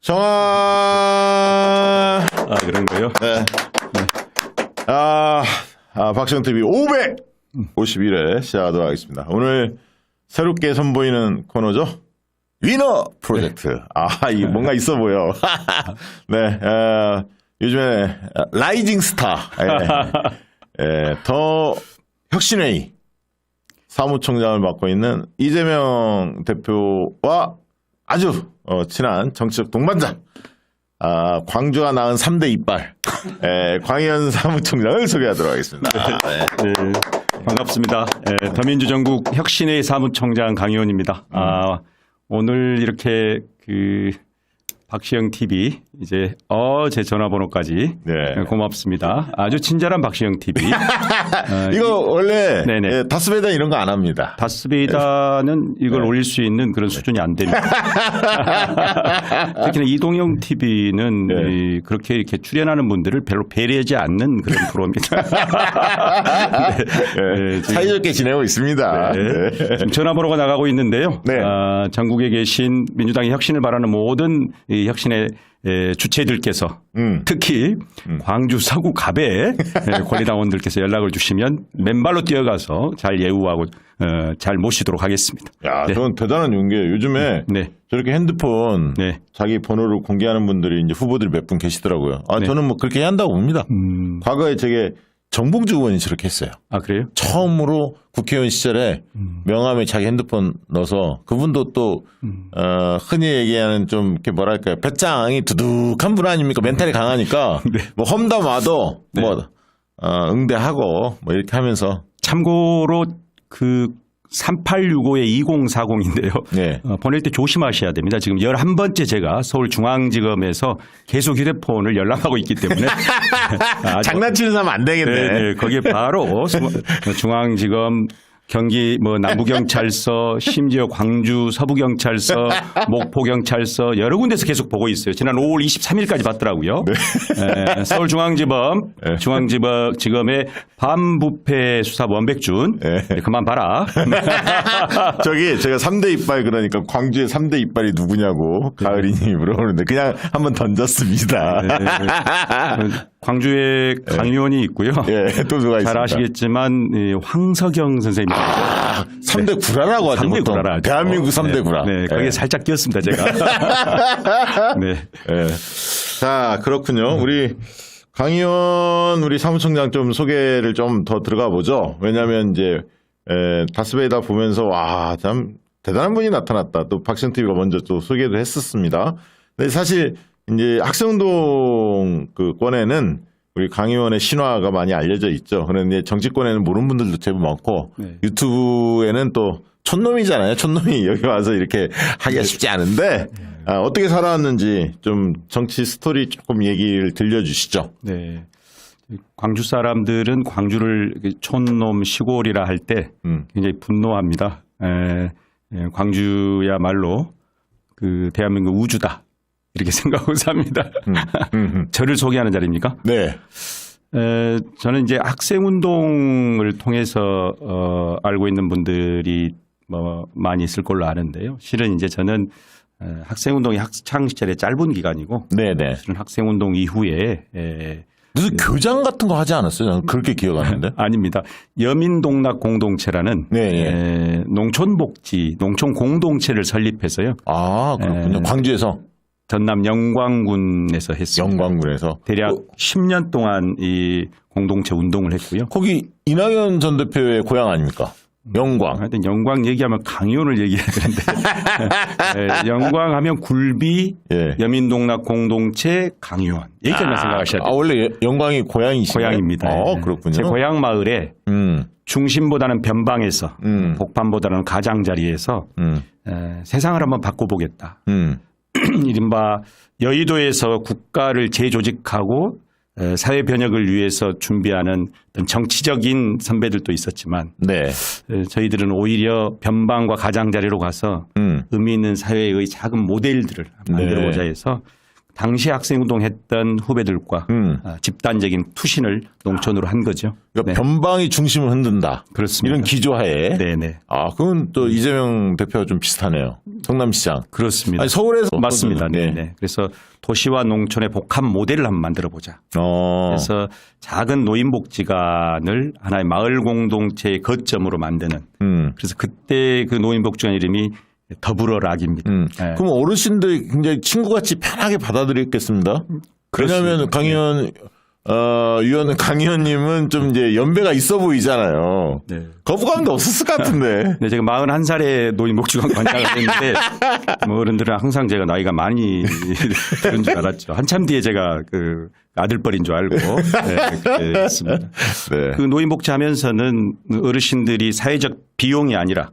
정아. 그런 거요? 네. 박시영 TV 551회 시작하도록 하겠습니다. 오늘 새롭게 선보이는 코너죠. 위너 프로젝트. 이 뭔가 있어 보여. 네. 요즘에 라이징 스타. 더 혁신회의 사무총장을 맡고 있는 이재명 대표와 아주 친한 정치적 동반자. 광주가 낳은 3대 이빨. 광희연 사무총장을 소개하도록 하겠습니다. 네, 반갑습니다. 더민주전국 혁신의 사무총장 강희원입니다. 오늘 이렇게 박시영 TV 이제 제 전화번호까지 고맙습니다. 아주 친절한 박시영 TV. 이거 원래 네네. 다스베이다 이런 거 안 합니다. 다스베이다는 이걸 올릴 수 있는 그런 수준이 안 됩니다. 특히나 이동영 TV는 그렇게 이렇게 출연하는 분들을 별로 배려하지 않는 그런 프로입니다. 사이좋게 지내고 있습니다. 지금 전화번호가 나가고 있는데요. 전국에 계신 민주당의 혁신을 바라는 모든 이 혁신의 주체들께서 특히 광주 서구 갑의 권리당원들께서 연락을 주시면 맨발로 뛰어가서 잘 예우하고 잘 모시도록 하겠습니다. 그건 대단한 용기예요. 요즘에 저렇게 핸드폰 자기 번호를 공개하는 분들이 이제 후보들이 몇 분 계시더라고요. 저는 뭐 그렇게 해야 한다고 봅니다. 과거에 저게 정봉주 의원이 저렇게 했어요. 그래요? 처음으로 국회의원 시절에 명함에 자기 핸드폰 넣어서 그분도 또 흔히 얘기하는 좀 이렇게 뭐랄까요, 배짱이 두둑한 분 아닙니까? 멘탈이 강하니까 뭐 험담 와도 뭐 응대하고 뭐 이렇게 하면서. 참고로 3865의 2040인데요. 보낼 때 조심하셔야 됩니다. 지금 11번째 제가 서울중앙지검에서 계속 휴대폰을 연락하고 있기 때문에. 장난치는 사람 안 되겠네. 거기에 바로 중앙지검 경기 남부경찰서 심지어 광주 서부경찰서 목포경찰서 여러 군데서 계속 보고 있어요. 지난 5월 23일까지 봤더라고요. 서울중앙지검 중앙지검의 반부패 수사 원백준 그만 봐라. 저기 제가 3대 이빨 그러니까 광주의 3대 이빨이 누구냐고 가을이님이 물어보는데 그냥 한번 던졌습니다. 광주에 강의원이 있고요. 또 누가 잘 있습니까? 아시겠지만 황석영 선생님. 3대 구라라고 하죠. 3대 구라라. 대한민국 3대 구라. 거기에 살짝 끼었습니다, 제가. 자, 그렇군요. 우리 강의원 우리 사무총장 좀 소개를 좀 더 들어가 보죠. 왜냐하면 이제 다스베이다 보면서 참 대단한 분이 나타났다. 또 박시영 TV가 먼저 또 소개도 했었습니다. 근데 사실 이제 학생운동 권에는 우리 강의원의 신화가 많이 알려져 있죠. 그런데 정치권에는 모르는 분들도 제법 많고 유튜브에는 또 촌놈이잖아요. 촌놈이 여기 와서 이렇게 하기가 쉽지 않은데 어떻게 살아왔는지 좀 정치 스토리 조금 얘기를 들려주시죠. 광주 사람들은 광주를 촌놈 시골이라 할 때 굉장히 분노합니다. 광주야말로 대한민국 우주다. 이렇게 생각하고 삽니다. 저를 소개하는 자리입니까? 저는 이제 학생운동을 통해서 알고 있는 분들이 많이 있을 걸로 아는데요. 실은 이제 저는 학생운동이 학창시절에 짧은 기간이고 실은 학생운동 이후에 무슨 교장 같은 거 하지 않았어요? 저는 그렇게 기억하는데. 아닙니다. 여민동락 공동체라는 농촌복지, 농촌 공동체를 설립해서요. 그렇군요. 광주에서. 전남 영광군에서 했습니다. 영광군에서. 대략 10년 동안 이 공동체 운동을 했고요. 거기 이낙연 전 대표의 고향 아닙니까? 영광. 하여튼 영광 얘기하면 강의원을 얘기해야 되는데 영광하면 굴비, 여민동락 공동체 강의원 여기까지만 생각하셔야 돼요. 원래 영광이 고향이신가요? 고향입니다. 그렇군요. 제 고향 마을에 중심보다는 변방에서 복판보다는 가장자리에서 세상을 한번 바꿔보겠다. 이른바 여의도에서 국가를 재조직하고 사회 변혁을 위해서 준비하는 어떤 정치적인 선배들도 있었지만 저희들은 오히려 변방과 가장자리로 가서 의미 있는 사회의 작은 모델들을 만들어보자 해서 당시 학생운동했던 후배들과 집단적인 투신을 농촌으로 한 거죠. 그러니까 네. 변방이 중심을 흔든다. 그렇습니다. 이런 기조하에. 네네. 아, 그건 또 이재명 대표가 좀 비슷하네요. 성남시장. 그렇습니다. 아니, 서울에서 맞습니다. 네. 네. 그래서 도시와 농촌의 복합 모델을 한번 만들어 보자. 그래서 작은 노인복지관을 하나의 마을 공동체의 거점으로 만드는. 그래서 그때 그 노인복지관 이름이 더불어락입니다. 네. 그럼 어르신들이 굉장히 친구같이 편하게 받아들였겠습니다. 왜냐하면 강의원 강의원님은 좀 이제 연배가 있어 보이잖아요. 네. 거부감도 없었을 것 같은데. 네, 제가 41살에 노인복지관 관장을 했는데 뭐 어른들은 항상 제가 나이가 많이 들은 줄 알았죠. 한참 뒤에 제가 그 아들뻘인 줄 알고 네, 그때 했습니다. 네. 그 노인복지 하면서는 어르신들이 사회적 비용이 아니라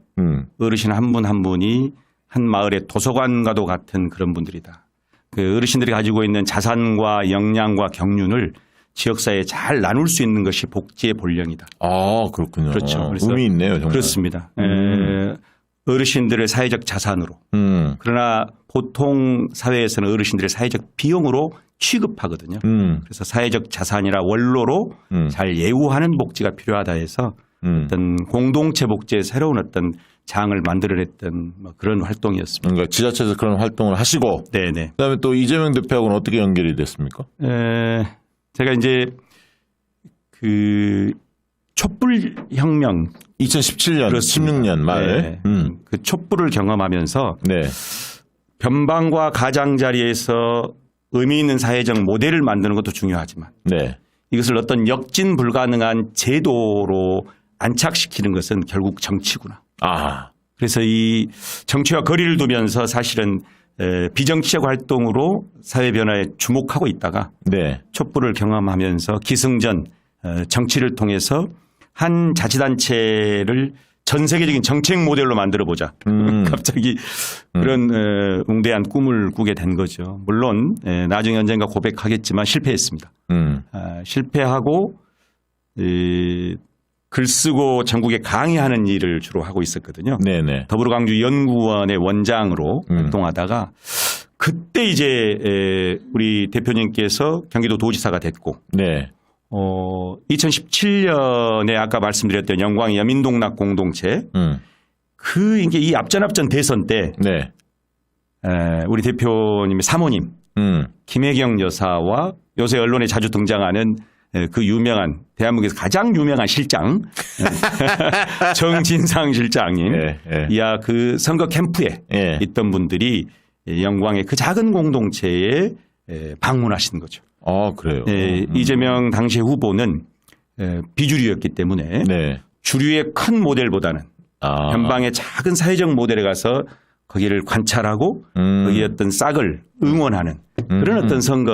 어르신 한 분 한 분이 한 마을의 도서관과도 같은 그런 분들이다. 그 어르신들이 가지고 있는 자산과 역량과 경륜을 지역사회에 잘 나눌 수 있는 것이 복지의 본령이다. 아, 그렇군요. 그렇죠. 그래서 의미 있네요, 정말. 그렇습니다. 어르신들의 사회적 자산으로. 그러나 보통 사회에서는 어르신들의 사회적 비용으로 취급하거든요. 그래서 사회적 자산이라 원로로 잘 예우하는 복지가 필요하다 해서 어떤 공동체 복지의 새로운 어떤 장을 만들어냈던 뭐 그런 활동이었습니다. 그러니까 지자체에서 그런 활동을 하시고. 네네. 그다음에 또 이재명 대표하고는 어떻게 연결이 됐습니까? 제가 이제 그 촛불혁명 2017년, 그렇습니다. 16년 말. 네. 그 촛불을 경험하면서 네. 변방과 가장자리에서 의미 있는 사회적 모델을 만드는 것도 중요하지만 네. 이것을 어떤 역진 불가능한 제도로 안착시키는 것은 결국 정치구나. 아. 그래서 이 정치와 거리를 두면서 사실은 비정치적 활동으로 사회 변화에 주목하고 있다가 네. 촛불을 경험하면서 기승전 정치를 통해서 한 자치단체를 전 세계적인 정책 모델로 만들어 보자. 갑자기 그런 웅대한 꿈을 꾸게 된 거죠. 물론 나중에 언젠가 고백하겠지만 실패했습니다. 실패하고 글 쓰고 전국에 강의하는 일을 주로 하고 있었거든요. 네네. 더불어광주 연구원의 원장으로 활동하다가 그때 이제 우리 대표님께서 경기도 도지사가 됐고 네. 2017년에 아까 말씀드렸던 영광 여민동락 공동체 그 이게 이 앞전 대선 때 네. 우리 대표님의 사모님 김혜경 여사와 요새 언론에 자주 등장하는 그 유명한 대한민국에서 가장 유명한 실장 정진상 실장님 이야 그 선거 캠프에 있던 분들이 영광의 그 작은 공동체에 방문하신 거죠. 아, 그래요. 이재명 당시 후보는 비주류였기 때문에 주류의 큰 모델보다는 변방의 작은 사회적 모델에 가서 거기를 관찰하고 거기에 어떤 싹을 응원하는 그런 어떤 선거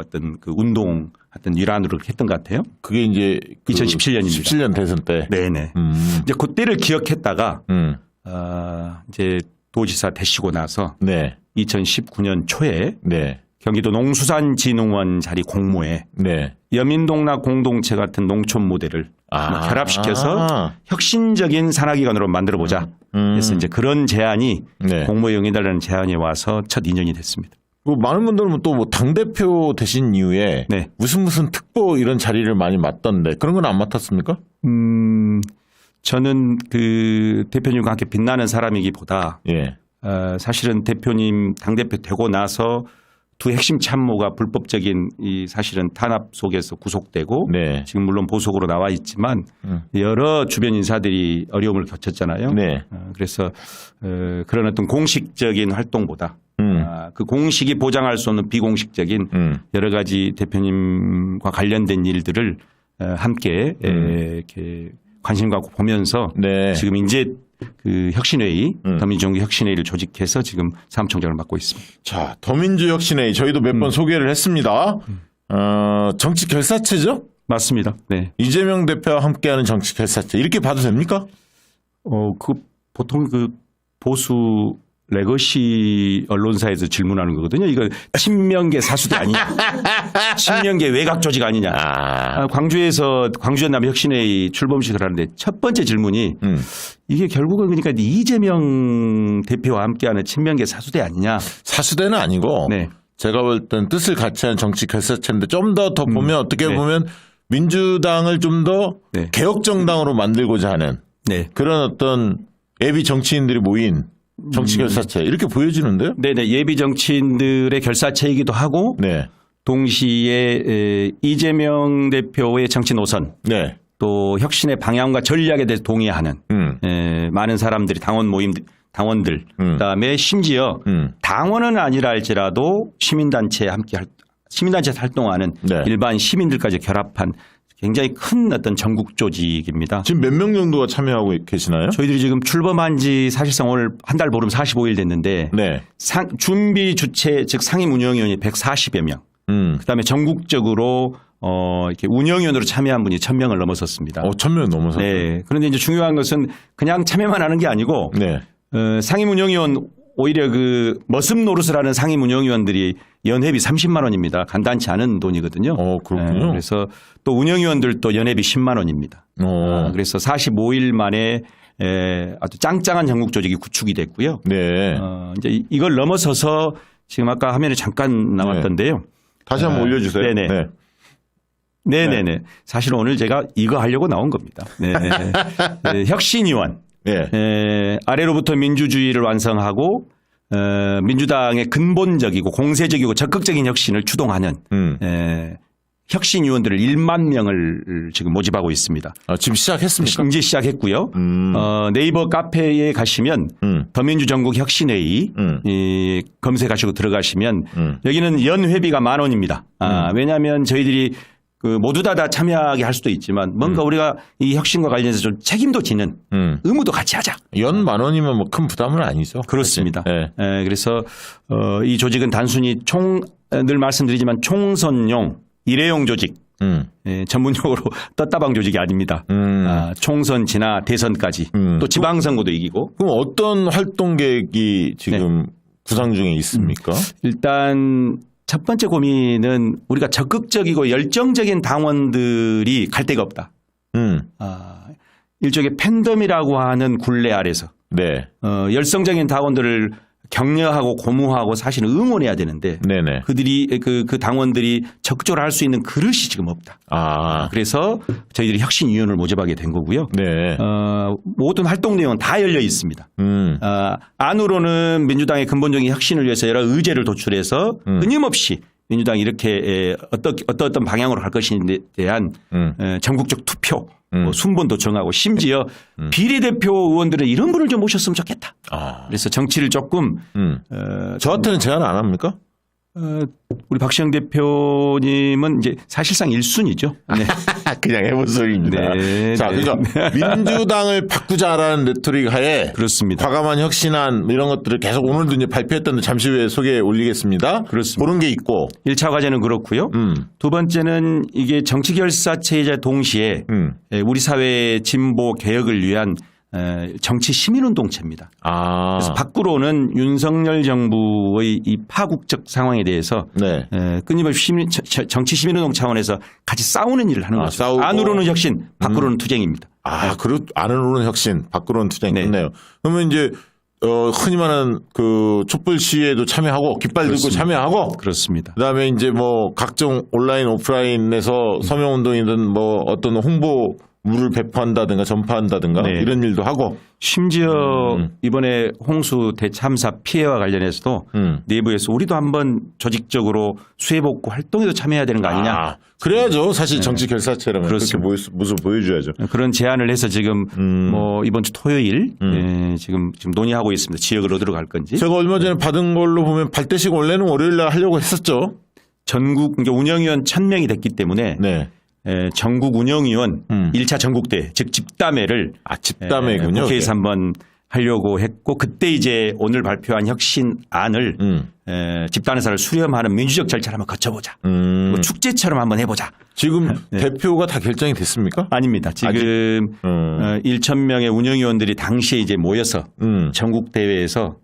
어떤 그 운동 어떤 일환으로 했던 것 같아요. 그게 이제 2017년입니다. 17년 대선 때. 네네. 이제 그때를 기억했다가 이제 도지사 되시고 나서 2019년 초에 경기도 농수산진흥원 자리 공모에 여민동락 공동체 같은 농촌 모델을 결합시켜서 혁신적인 산하기관으로 만들어보자. 그래서 이제 그런 제안이 공모에 응해달라는 제안이 와서 첫 인연이 됐습니다. 많은 분들은 또 뭐 당대표 되신 이후에 무슨 특보 이런 자리를 많이 맡던데 그런 건 안 맡았습니까? 저는 그 대표님과 함께 빛나는 사람이기보다 사실은 대표님 당대표 되고 나서 두 핵심 참모가 불법적인 이 사실은 탄압 속에서 구속되고 지금 물론 보석으로 나와 있지만 여러 주변 인사들이 어려움을 겪었잖아요. 그래서 그런 어떤 공식적인 활동보다 그 공식이 보장할 수 없는 비공식적인 여러 가지 대표님과 관련된 일들을 함께 이렇게 관심 갖고 보면서 지금 이제 그 혁신회의, 더민주정부 혁신회의를 조직해서 지금 사무총장을 맡고 있습니다. 자, 더민주 혁신회의 저희도 몇 번 소개를 했습니다. 정치 결사체죠? 맞습니다. 네. 이재명 대표와 함께하는 정치 결사체 이렇게 봐도 됩니까? 그 보통 그 보수 레거시 언론사에서 질문하는 거거든요. 이거 친명계 사수대 아니냐. 친명계 외곽 조직 아니냐. 광주에서 광주전남 혁신회의 출범식을 하는데 첫 번째 질문이 이게 결국은 그러니까 이재명 대표와 함께하는 친명계 사수대 아니냐. 사수대는 아니고 제가 볼 땐 뜻을 같이 한 정치 결사체인데 좀 더 보면 어떻게 네. 보면 민주당을 좀 더 네. 개혁 정당으로 만들고자 하는 네. 그런 어떤 예비 정치인들이 모인 정치 결사체 이렇게 보여지는데요. 네네. 예비 정치인들의 결사체이기도 하고 네. 동시에 이재명 대표의 정치 노선 네. 또 혁신의 방향과 전략에 대해서 동의하는 많은 사람들이 당원들 그다음에 심지어 당원은 아니라 할지라도 시민단체에 시민단체에서 활동하는 네. 일반 시민들까지 결합한 굉장히 큰 어떤 전국 조직입니다. 지금 몇 명 정도가 참여하고 계시나요? 저희들이 지금 출범한 지 사실상 오늘 한 달 보름 45일 됐는데 네. 준비 주체 즉 상임 운영위원이 140여 명. 그다음에 전국적으로 이렇게 운영위원으로 참여한 분이 1,000명을 넘어섰습니다. 1,000명 넘어서. 네. 그런데 이제 중요한 것은 그냥 참여만 하는 게 아니고 네. 상임 운영위원 오히려 그 머슴 노릇을 하는 상임 운영위원들이 연회비 30만 원입니다. 간단치 않은 돈이거든요. 그렇군요. 네. 그래서 또 운영위원들도 연회비 10만 원입니다. 그래서 45일 만에 아주 짱짱한 전국 조직이 구축이 됐고요. 네. 이제 이걸 넘어서서 지금 아까 화면에 잠깐 나왔던데요. 다시 한번 올려주세요. 네네. 네. 네네네. 사실 오늘 제가 이거 하려고 나온 겁니다. 네. 네, 혁신위원. 네. 아래로부터 민주주의를 완성하고 민주당의 근본적이고 공세적이고 적극적인 혁신을 주동하는 혁신위원들을 1만 명을 지금 모집하고 있습니다. 지금 시작했습니까? 이제 시작했고요. 네이버 카페에 가시면 더민주 전국 혁신회의 검색하시고 들어가시면 여기는 연회비가 10,000원입니다. 왜냐하면 저희들이 모두 다 참여하게 할 수도 있지만 뭔가 우리가 이 혁신과 관련해서 좀 책임도 지는 의무도 같이 하자. 연 10,000원이면 뭐 큰 부담은 아니죠. 그렇습니다. 네. 그래서 이 조직은 단순히 늘 말씀드리지만 총선용 일회용 조직 전문용어로 떴다방 조직이 아닙니다. 총선 지나 대선까지 또 지방선거도 이기고. 그럼 어떤 활동 계획이 지금 구상 중에 있습니까? 일단 첫 번째 고민은 우리가 적극적이고 열정적인 당원들이 갈 데가 없다. 일종의 팬덤이라고 하는 굴레 아래서 네. 열성적인 당원들을 격려하고 고무하고 사실 응원해야 되는데 네네. 그들이 그 당원들이 적극적으로 할 수 있는 그릇이 지금 없다. 그래서 저희들이 혁신위원을 모집하게 된 거고요. 네. 모든 활동 내용은 다 열려 있습니다. 안으로는 민주당의 근본적인 혁신을 위해서 여러 의제를 도출해서 끊임없이 민주당이 이렇게 어떤 방향으로 갈 것인지에 대한 전국적 투표 순번도 정하고 심지어 비례대표 의원들은 이런 분을 좀 모셨으면 좋겠다. 그래서 정치를 조금 저한테는 제안 안 합니까? 우리 박시영 대표님은 이제 사실상 1순위죠. 네. 그냥 해본 소리입니다. 네, 자, 네. 그러니까 민주당을 바꾸자라는 레토릭 하에 그렇습니다. 과감한 혁신안 이런 것들을 계속 오늘도 이제 발표했던데 잠시 후에 소개해 올리겠습니다. 그렇습니다. 그런 게 있고 1차 과제는 그렇고요. 두 번째는 이게 정치결사체이자 동시에 우리 사회의 진보 개혁을 위한 정치 시민운동체입니다. 그래서 밖으로는 윤석열 정부의 이 파국적 상황에 대해서 네. 끊임없이 정치 시민운동 차원에서 같이 싸우는 일을 하는 거죠. 싸우고. 안으로는 혁신, 밖으로는 투쟁입니다. 안으로는 혁신, 밖으로는 투쟁. 네. 좋네요. 그러면 이제 흔히 말하는 그 촛불 시위에도 참여하고 깃발 들고 참여하고 그렇습니다. 그다음에 이제 뭐 각종 온라인 오프라인에서 서명 운동이든 뭐 어떤 홍보 물을 배포한다든가 전파한다든가 네. 이런 일도 하고 심지어 이번에 홍수 대참사 피해와 관련해서도 내부에서 우리도 한번 조직적으로 수해복구 활동에도 참여해야 되는 거 아니냐. 그래야죠. 사실 정치 결사체라면 그렇게 모습 보여줘야죠. 그런 제안을 해서 지금 뭐 이번 주 토요일 지금 논의하고 있습니다. 지역을 어디로 갈 건지. 제가 얼마 전에 받은 걸로 보면 발대식 원래는 월요일날 하려고 했었죠. 전국 그러니까 운영위원 1,000명이 됐기 때문에 네. 전국 운영위원 1차 전국대 즉 집담회를 집담회군요. 국회에서 한번 하려고 했고 그때 이제 오늘 발표한 혁신안을 집단회사를 수렴하는 민주적 절차를 한번 거쳐보자. 그리고 축제처럼 한번 해보자. 지금 대표가 다 결정이 됐습니까? 아닙니다. 지금 1,000명의 운영위원들이 당시에 이제 모여서 전국대회에서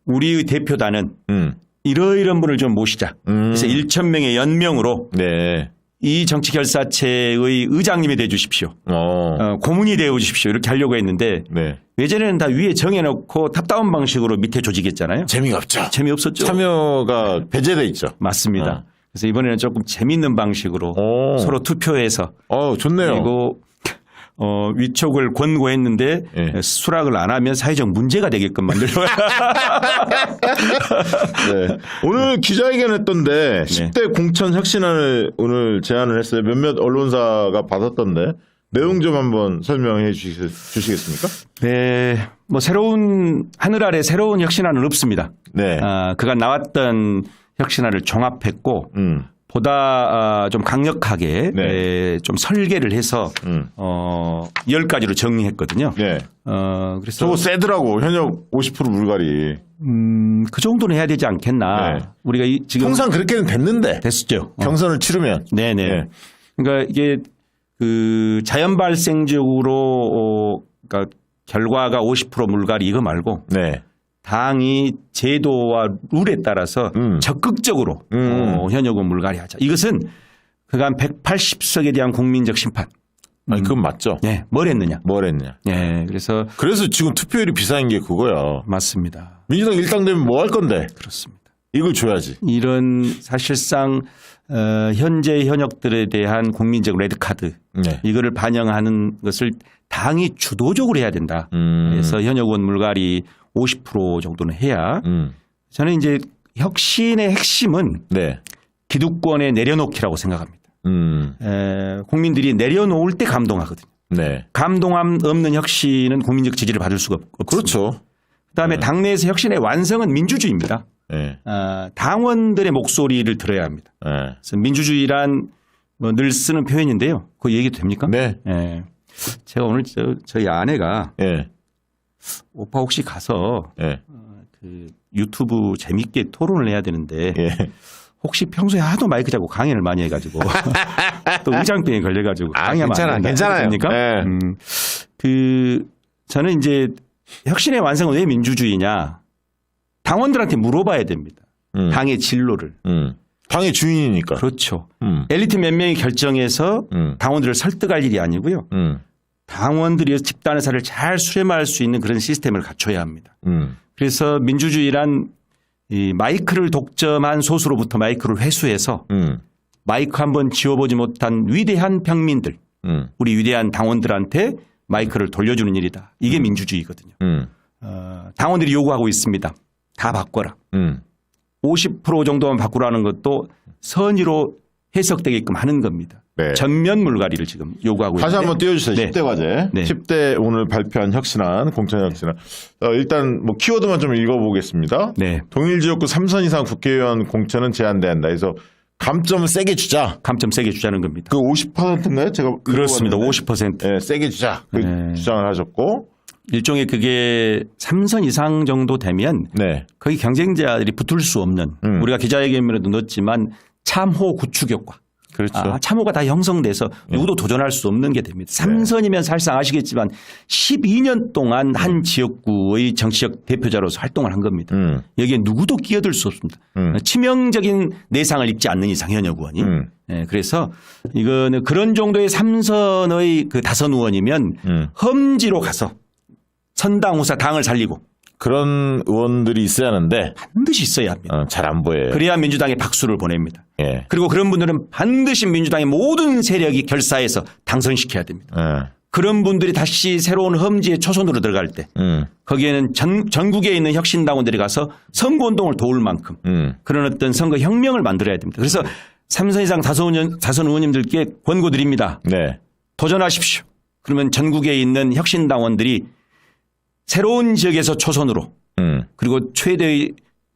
우리의 대표단은 이러이런 분을 좀 모시자. 그래서 1,000명의 연명으로 네. 이 정치결사체의 의장님이 돼 주십시오. 고문이 되어 주십시오. 이렇게 하려고 했는데 네. 예전에는 다 위에 정해놓고 탑다운 방식으로 밑에 조직했잖아요. 재미가 없죠. 재미없었죠. 참여가 배제돼 있죠. 맞습니다. 그래서 이번에는 조금 재밌는 방식으로 서로 투표해서 좋네요. 그리고 위촉을 권고했는데 네. 수락을 안 하면 사회적 문제가 되게끔 만들려고. 네. 오늘 기자회견 했던데 10대 공천 혁신안을 오늘 제안을 했어요. 몇몇 언론사가 받았던데 내용 좀 한번 설명해 주시겠습니까? 네, 뭐 새로운 하늘 아래 새로운 혁신안은 없습니다. 네. 그간 나왔던 혁신안을 종합했고 보다 좀 강력하게 네. 좀 설계를 해서 10가지로 정리했거든요. 네. 그래서 저거 세더라고. 현역 50% 물갈이. 그 정도는 해야 되지 않겠나. 네. 우리가 지금 통상 그렇게는 됐는데. 됐었죠. 경선을 치르면. 네네. 네. 그러니까 이게 그 자연 발생적으로 그러니까 결과가 50% 물갈이 이거 말고 네. 당이 제도와 룰에 따라서 적극적으로 현역은 물갈이하자. 이것은 그간 180석에 대한 국민적 심판. 아니, 그건 맞죠. 네, 뭘 했느냐. 뭘 했냐. 네, 그래서 지금 투표율이 비싼 게 그거야. 맞습니다. 민주당 일당 되면 뭐 할 건데. 그렇습니다. 이걸 줘야지. 이런 사실상 현재 현역들에 대한 국민적 레드카드 네. 이거를 반영하는 것을 당이 주도적으로 해야 된다. 그래서 현역원 물갈이 50% 정도는 해야 저는 이제 혁신의 핵심은 네. 기득권에 내려놓기라고 생각합니다. 국민들이 내려놓을 때 감동하거든요. 네. 감동함 없는 혁신은 국민적 지지를 받을 수가 없습니다. 그렇죠. 그다음에 당내에서 혁신의 완성은 민주주의입니다. 네. 당원들의 목소리를 들어야 합니다. 네. 그래서 민주주의란 뭐 늘 쓰는 표현인데요. 그거 얘기도 됩니까? 네. 네. 제가 오늘 저희 아내가 네. 오빠 혹시 가서 네. 그 유튜브 재밌게 토론을 해야 되는데 예. 혹시 평소에 하도 마이크 잡고 강연을 많이 해가지고 또 의장병에 걸려가지고 강의하면 안 된다. 괜찮아요. 됩니까? 네. 저는 이제 혁신의 완성은 왜 민주주의냐 당원들한테 물어봐야 됩니다. 당의 진로를. 당의 주인이니까. 그렇죠. 엘리트 몇 명이 결정해서 당원들을 설득할 일이 아니고요. 당원들이 집단 의사를 잘 수렴할 수 있는 그런 시스템을 갖춰야 합니다. 그래서 민주주의란 이 마이크를 독점한 소수로부터 마이크를 회수해서 마이크 한번 지워보지 못한 위대한 평민들, 우리 위대한 당원들한테 마이크를 돌려주는 일이다. 이게 민주주의거든요. 당원들이 요구하고 있습니다. 다 바꿔라. 50% 정도만 바꾸라는 것도 선의로 해석되게끔 하는 겁니다. 네. 전면 물갈이를 지금 요구하고 다시 있는데. 한번 띄워주세요. 네. 10대 과제. 네. 10대 오늘 발표한 혁신안, 공천 혁신안. 일단 뭐 키워드만 좀 읽어보겠습니다. 네. 동일지역구 3선 이상 국회의원 공천은 제한된다. 그래서 감점을 세게 주자. 감점 세게 주자는 겁니다. 그 50%인가요? 제가 그렇습니다. 읽어봤는데. 50%. 네, 세게 주자. 그 네. 주장을 하셨고. 일종의 그게 3선 이상 정도 되면 네. 거기 경쟁자들이 붙을 수 없는 우리가 기자회견에도 넣었지만 참호 구축 효과. 그렇죠. 참호가 다 형성돼서 누구도 도전할 수 없는 게 됩니다. 3선이면 사실상 아시겠지만 12년 동안 한 지역구의 정치적 대표자로서 활동을 한 겁니다. 여기에 누구도 끼어들 수 없습니다. 치명적인 내상을 입지 않는 이상 현역 의원이. 네, 그래서 이거는 그런 정도의 3선의 그 다선 의원이면 험지로 가서 선당 후사 당을 살리고 그런 의원들이 있어야 하는데 반드시 있어야 합니다. 잘 안 보여요. 그래야 민주당에 박수를 보냅니다. 예. 그리고 그런 분들은 반드시 민주당의 모든 세력이 결사해서 당선시켜야 됩니다. 예. 그런 분들이 다시 새로운 험지의 초선으로 들어갈 때 거기에는 전국에 있는 혁신당원들이 가서 선거운동을 도울 만큼 그런 어떤 선거 혁명을 만들어야 됩니다. 그래서 3선 이상 다선 의원님들께 권고드립니다. 네. 도전하십시오. 그러면 전국에 있는 혁신당원들이 새로운 지역에서 초선으로 그리고 최대의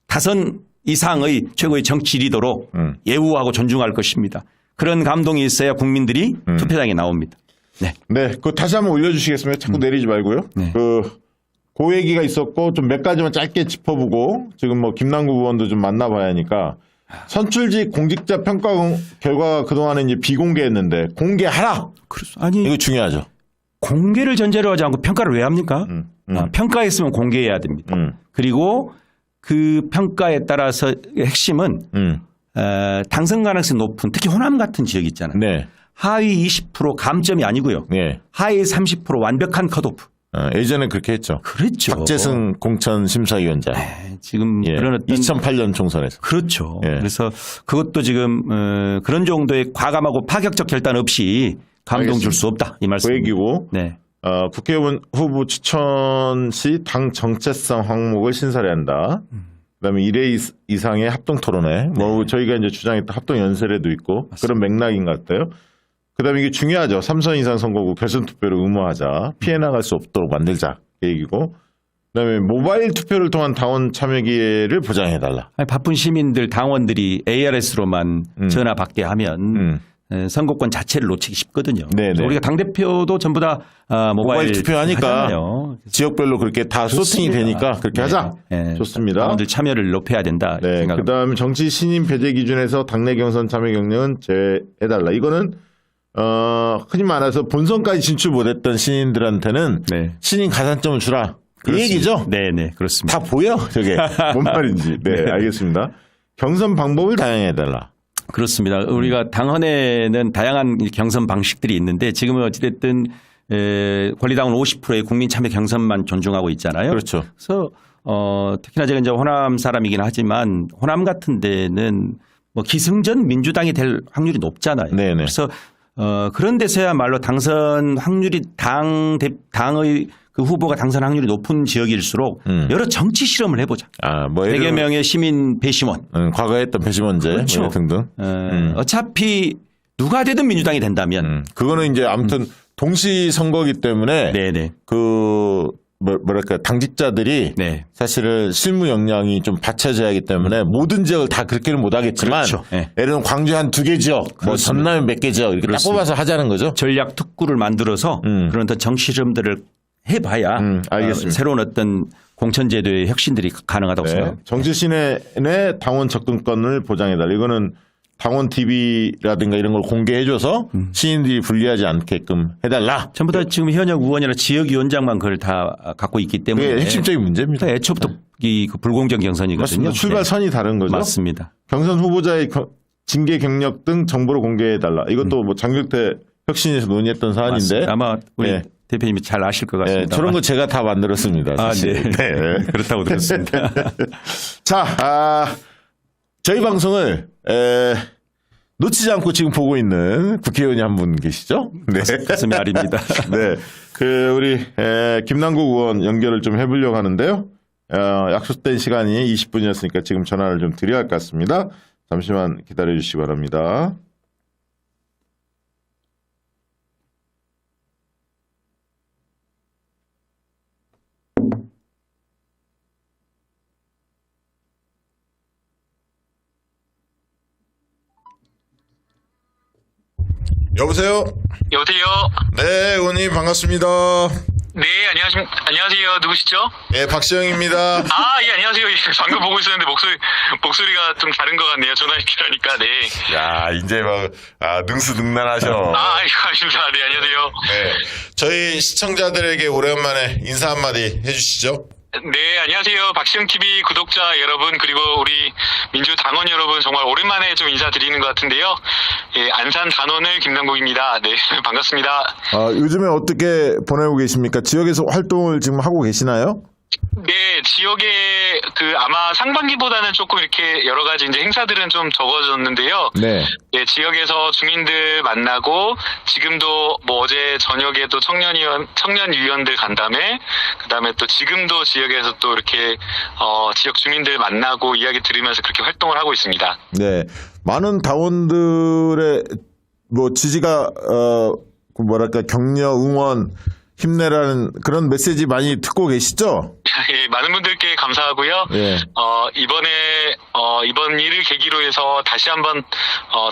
다선 이상의 최고의 정치 리더로 예우하고 존중할 것입니다. 그런 감동이 있어야 국민들이 투표장에 나옵니다. 네. 네. 그거 다시 한번 올려주시겠습니까? 자꾸 내리지 말고요. 네. 그 얘기가 있었고 좀 몇 가지만 짧게 짚어보고 지금 뭐 김남국 의원도 좀 만나봐야 하니까 선출직 공직자 평가 결과가 그동안은 이제 비공개했는데 공개하라. 아니 이거 중요하죠. 공개를 전제로 하지 않고 평가를 왜 합니까? 평가했으면 공개해야 됩니다. 그리고 그 평가에 따라서 핵심은 당선 가능성이 높은 특히 호남 같은 지역이 있잖아요. 네. 하위 20% 감점이 아니고요. 네. 하위 30% 완벽한 컷오프. 예전에 그렇게 했죠. 그랬죠. 박재승 공천 심사위원장. 지금 예. 그런 어떤 2008년 총선에서. 그렇죠. 예. 그래서 그것도 지금 그런 정도의 과감하고 파격적 결단 없이 감동 줄 수 없다 이 말씀. 그 얘기고 네. 국회의원 후보 추천 시 당 정체성 항목을 신설해야 한다. 그다음에 1회 이상의 합동 토론회. 뭐 저희가 이제 주장했던 합동 연설회도 있고 그런 맥락인 것 같아요. 그다음에 이게 중요하죠. 3선 이상 선거구 결선 투표를 의무화하자. 피해 나갈 수 없도록 만들자. 그 얘기고. 그다음에 모바일 투표를 통한 당원 참여 기회를 보장해 달라. 바쁜 시민들 당원들이 ARS로만 전화 받게 하면 선거권 자체를 놓치기 쉽거든요. 네네. 우리가 당대표도 전부 다 모바일 투표하니까 하잖아요. 지역별로 그렇게 다 소팅이 되니까 그렇게 하자. 네. 좋습니다. 당원들 참여를 높여야 된다. 네. 생각합니다. 그다음 정치 신인 배제 기준에서 당내 경선 참여 경력은 제해달라. 이거는 흔히 말해서 본선까지 진출 못했던 신인들한테는 네. 신인 가산점을 주라. 이 그렇습니다. 얘기죠. 네네 그렇습니다. 다 보여 저게 뭔 말인지. 네, 알겠습니다. 경선 방법을 다양히 해달라. 그렇습니다. 우리가 당헌에는 다양한 경선 방식들이 있는데 지금은 어찌됐든 권리당원 50%의 국민 참여 경선만 존중하고 있잖아요. 그렇죠. 그래서 특히나 제가 이제 호남 사람이긴 하지만 호남 같은 데는 뭐 기승전 민주당이 될 확률이 높잖아요. 네네. 그래서 그런 데서야말로 당선 확률이 당의 그 후보가 당선 확률이 높은 지역일수록 여러 정치 실험을 해보자. 뭐 100여 명의 시민 배심원. 과거에 했던 배심원제 그렇죠. 등등. 어차피 누가 되든 민주당이 된다면. 그거는 이제 아무튼 동시 선거기 때문에 네네. 뭐랄까 당직자들이 네. 사실은 실무 역량이 좀 받쳐져야 하기 때문에 모든 지역을 다 그렇게는 못하겠지만 그렇죠. 네. 예를 들면 광주 한 2개 지역, 뭐 전남에 몇 개 지역 이렇게 딱 뽑아서 하자는 거죠. 전략 특구를 만들어서 그런 어떤 정치 실험들을 해봐야 알겠습니다. 새로운 어떤 공천제도의 혁신들이 가능하다고 네. 생각합니다. 정치신의 당원 접근권을 보장해달라. 이거는 당원 TV라든가 이런 걸 공개해줘서 시민들이 불리하지 않게끔 해달라. 전부 다 지금 현역 의원이나 지역위원장만 그걸 다 갖고 있기 때문에 그게 핵심적인 문제입니다. 애초부터 이 불공정 경선이거든요. 맞습니다. 출발선이 다른 거죠. 맞습니다. 경선 후보자의 징계 경력 등 정보를 공개해달라. 이것도 뭐 장경태 혁신에서 논의했던 사안인데 맞습니다. 아마 우리 네. 대표님이 잘 아실 것 같습니다. 저런 거 제가 다 만들었습니다. 사실. 네. 네. 그렇다고 들었습니다. 자, 저희 방송을 놓치지 않고 지금 보고 있는 국회의원이 한 분 계시죠? 네. 가슴이 아립니다. 네. 우리 김남국 의원 연결을 좀 해보려고 하는데요. 약속된 시간이 20분이었으니까 지금 전화를 좀 드려야 할 것 같습니다. 잠시만 기다려 주시기 바랍니다. 여보세요? 여보세요? 네, 의원님 반갑습니다. 네, 안녕하세요. 누구시죠? 예, 박시영입니다. 예, 안녕하세요. 예, 방금 보고 있었는데 목소리가 좀 다른 것 같네요. 전화 연결하니까, 네. 야, 이제 능수능란하셔. 아닙니다. 네, 안녕하세요. 네. 저희 시청자들에게 오랜만에 인사 한마디 해주시죠. 네, 안녕하세요. 박시영TV 구독자 여러분, 그리고 우리 민주당원 여러분, 정말 오랜만에 좀 인사드리는 것 같은데요. 예, 안산 단원을 김남국입니다. 네, 반갑습니다. 요즘에 어떻게 보내고 계십니까? 지역에서 활동을 지금 하고 계시나요? 네, 지역에 아마 상반기보다는 조금 이렇게 여러 가지 이제 행사들은 좀 적어졌는데요. 네. 예, 지역에서 주민들 만나고 지금도 뭐 어제 저녁에 또 청년위원들 간담회, 그다음에 또 지금도 지역에서 또 이렇게 지역 주민들 만나고 이야기 들으면서 그렇게 활동을 하고 있습니다. 네. 많은 당원들의 지지가 격려, 응원, 힘내라는 그런 메시지 많이 듣고 계시죠? 예, 많은 분들께 감사하고요. 예. 이번 일을 계기로 해서 다시 한번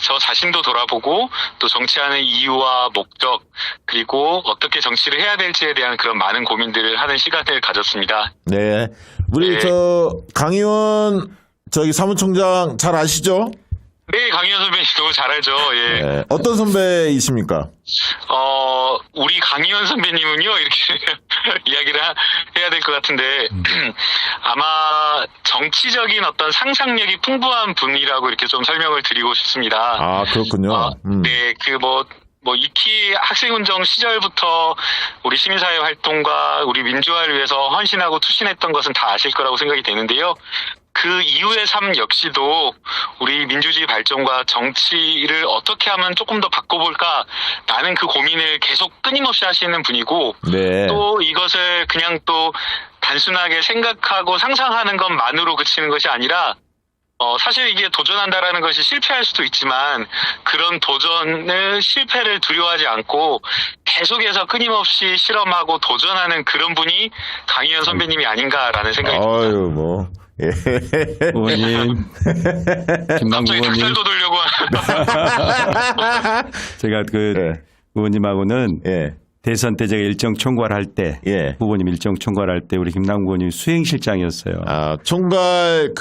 저 자신도 돌아보고 또 정치하는 이유와 목적, 그리고 어떻게 정치를 해야 될지에 대한 그런 많은 고민들을 하는 시간을 가졌습니다. 네. 우리 네. 강의원 사무총장 잘 아시죠? 네, 강희연 선배님 너무 잘 알죠. 예. 네. 어떤 선배이십니까? 우리 강희연 선배님은요, 이렇게 이야기를 해야 될 것 같은데, 아마 정치적인 어떤 상상력이 풍부한 분이라고 이렇게 좀 설명을 드리고 싶습니다. 아, 그렇군요. 네, 익히 학생운동 시절부터 우리 시민사회 활동과 우리 민주화를 위해서 헌신하고 투신했던 것은 다 아실 거라고 생각이 되는데요. 그 이후의 삶 역시도 우리 민주주의 발전과 정치를 어떻게 하면 조금 더 바꿔볼까라는 그 고민을 계속 끊임없이 하시는 분이고, 네. 또 이것을 그냥 또 단순하게 생각하고 상상하는 것만으로 그치는 것이 아니라, 사실 이게 도전한다라는 것이 실패할 수도 있지만 그런 실패를 두려워하지 않고 계속해서 끊임없이 실험하고 도전하는 그런 분이 강희연 선배님이 아닌가라는 생각이 듭니다. 아유, 뭐. 예. 의원님, 김남국 갑자기 의원님, 닭살도 돌려고 제가 예. 의원님하고는 예. 대선 때 제가 일정 총괄할 때, 예. 후보님 일정 총괄할 때 우리 김남국 의원님 수행실장이었어요. 아, 총괄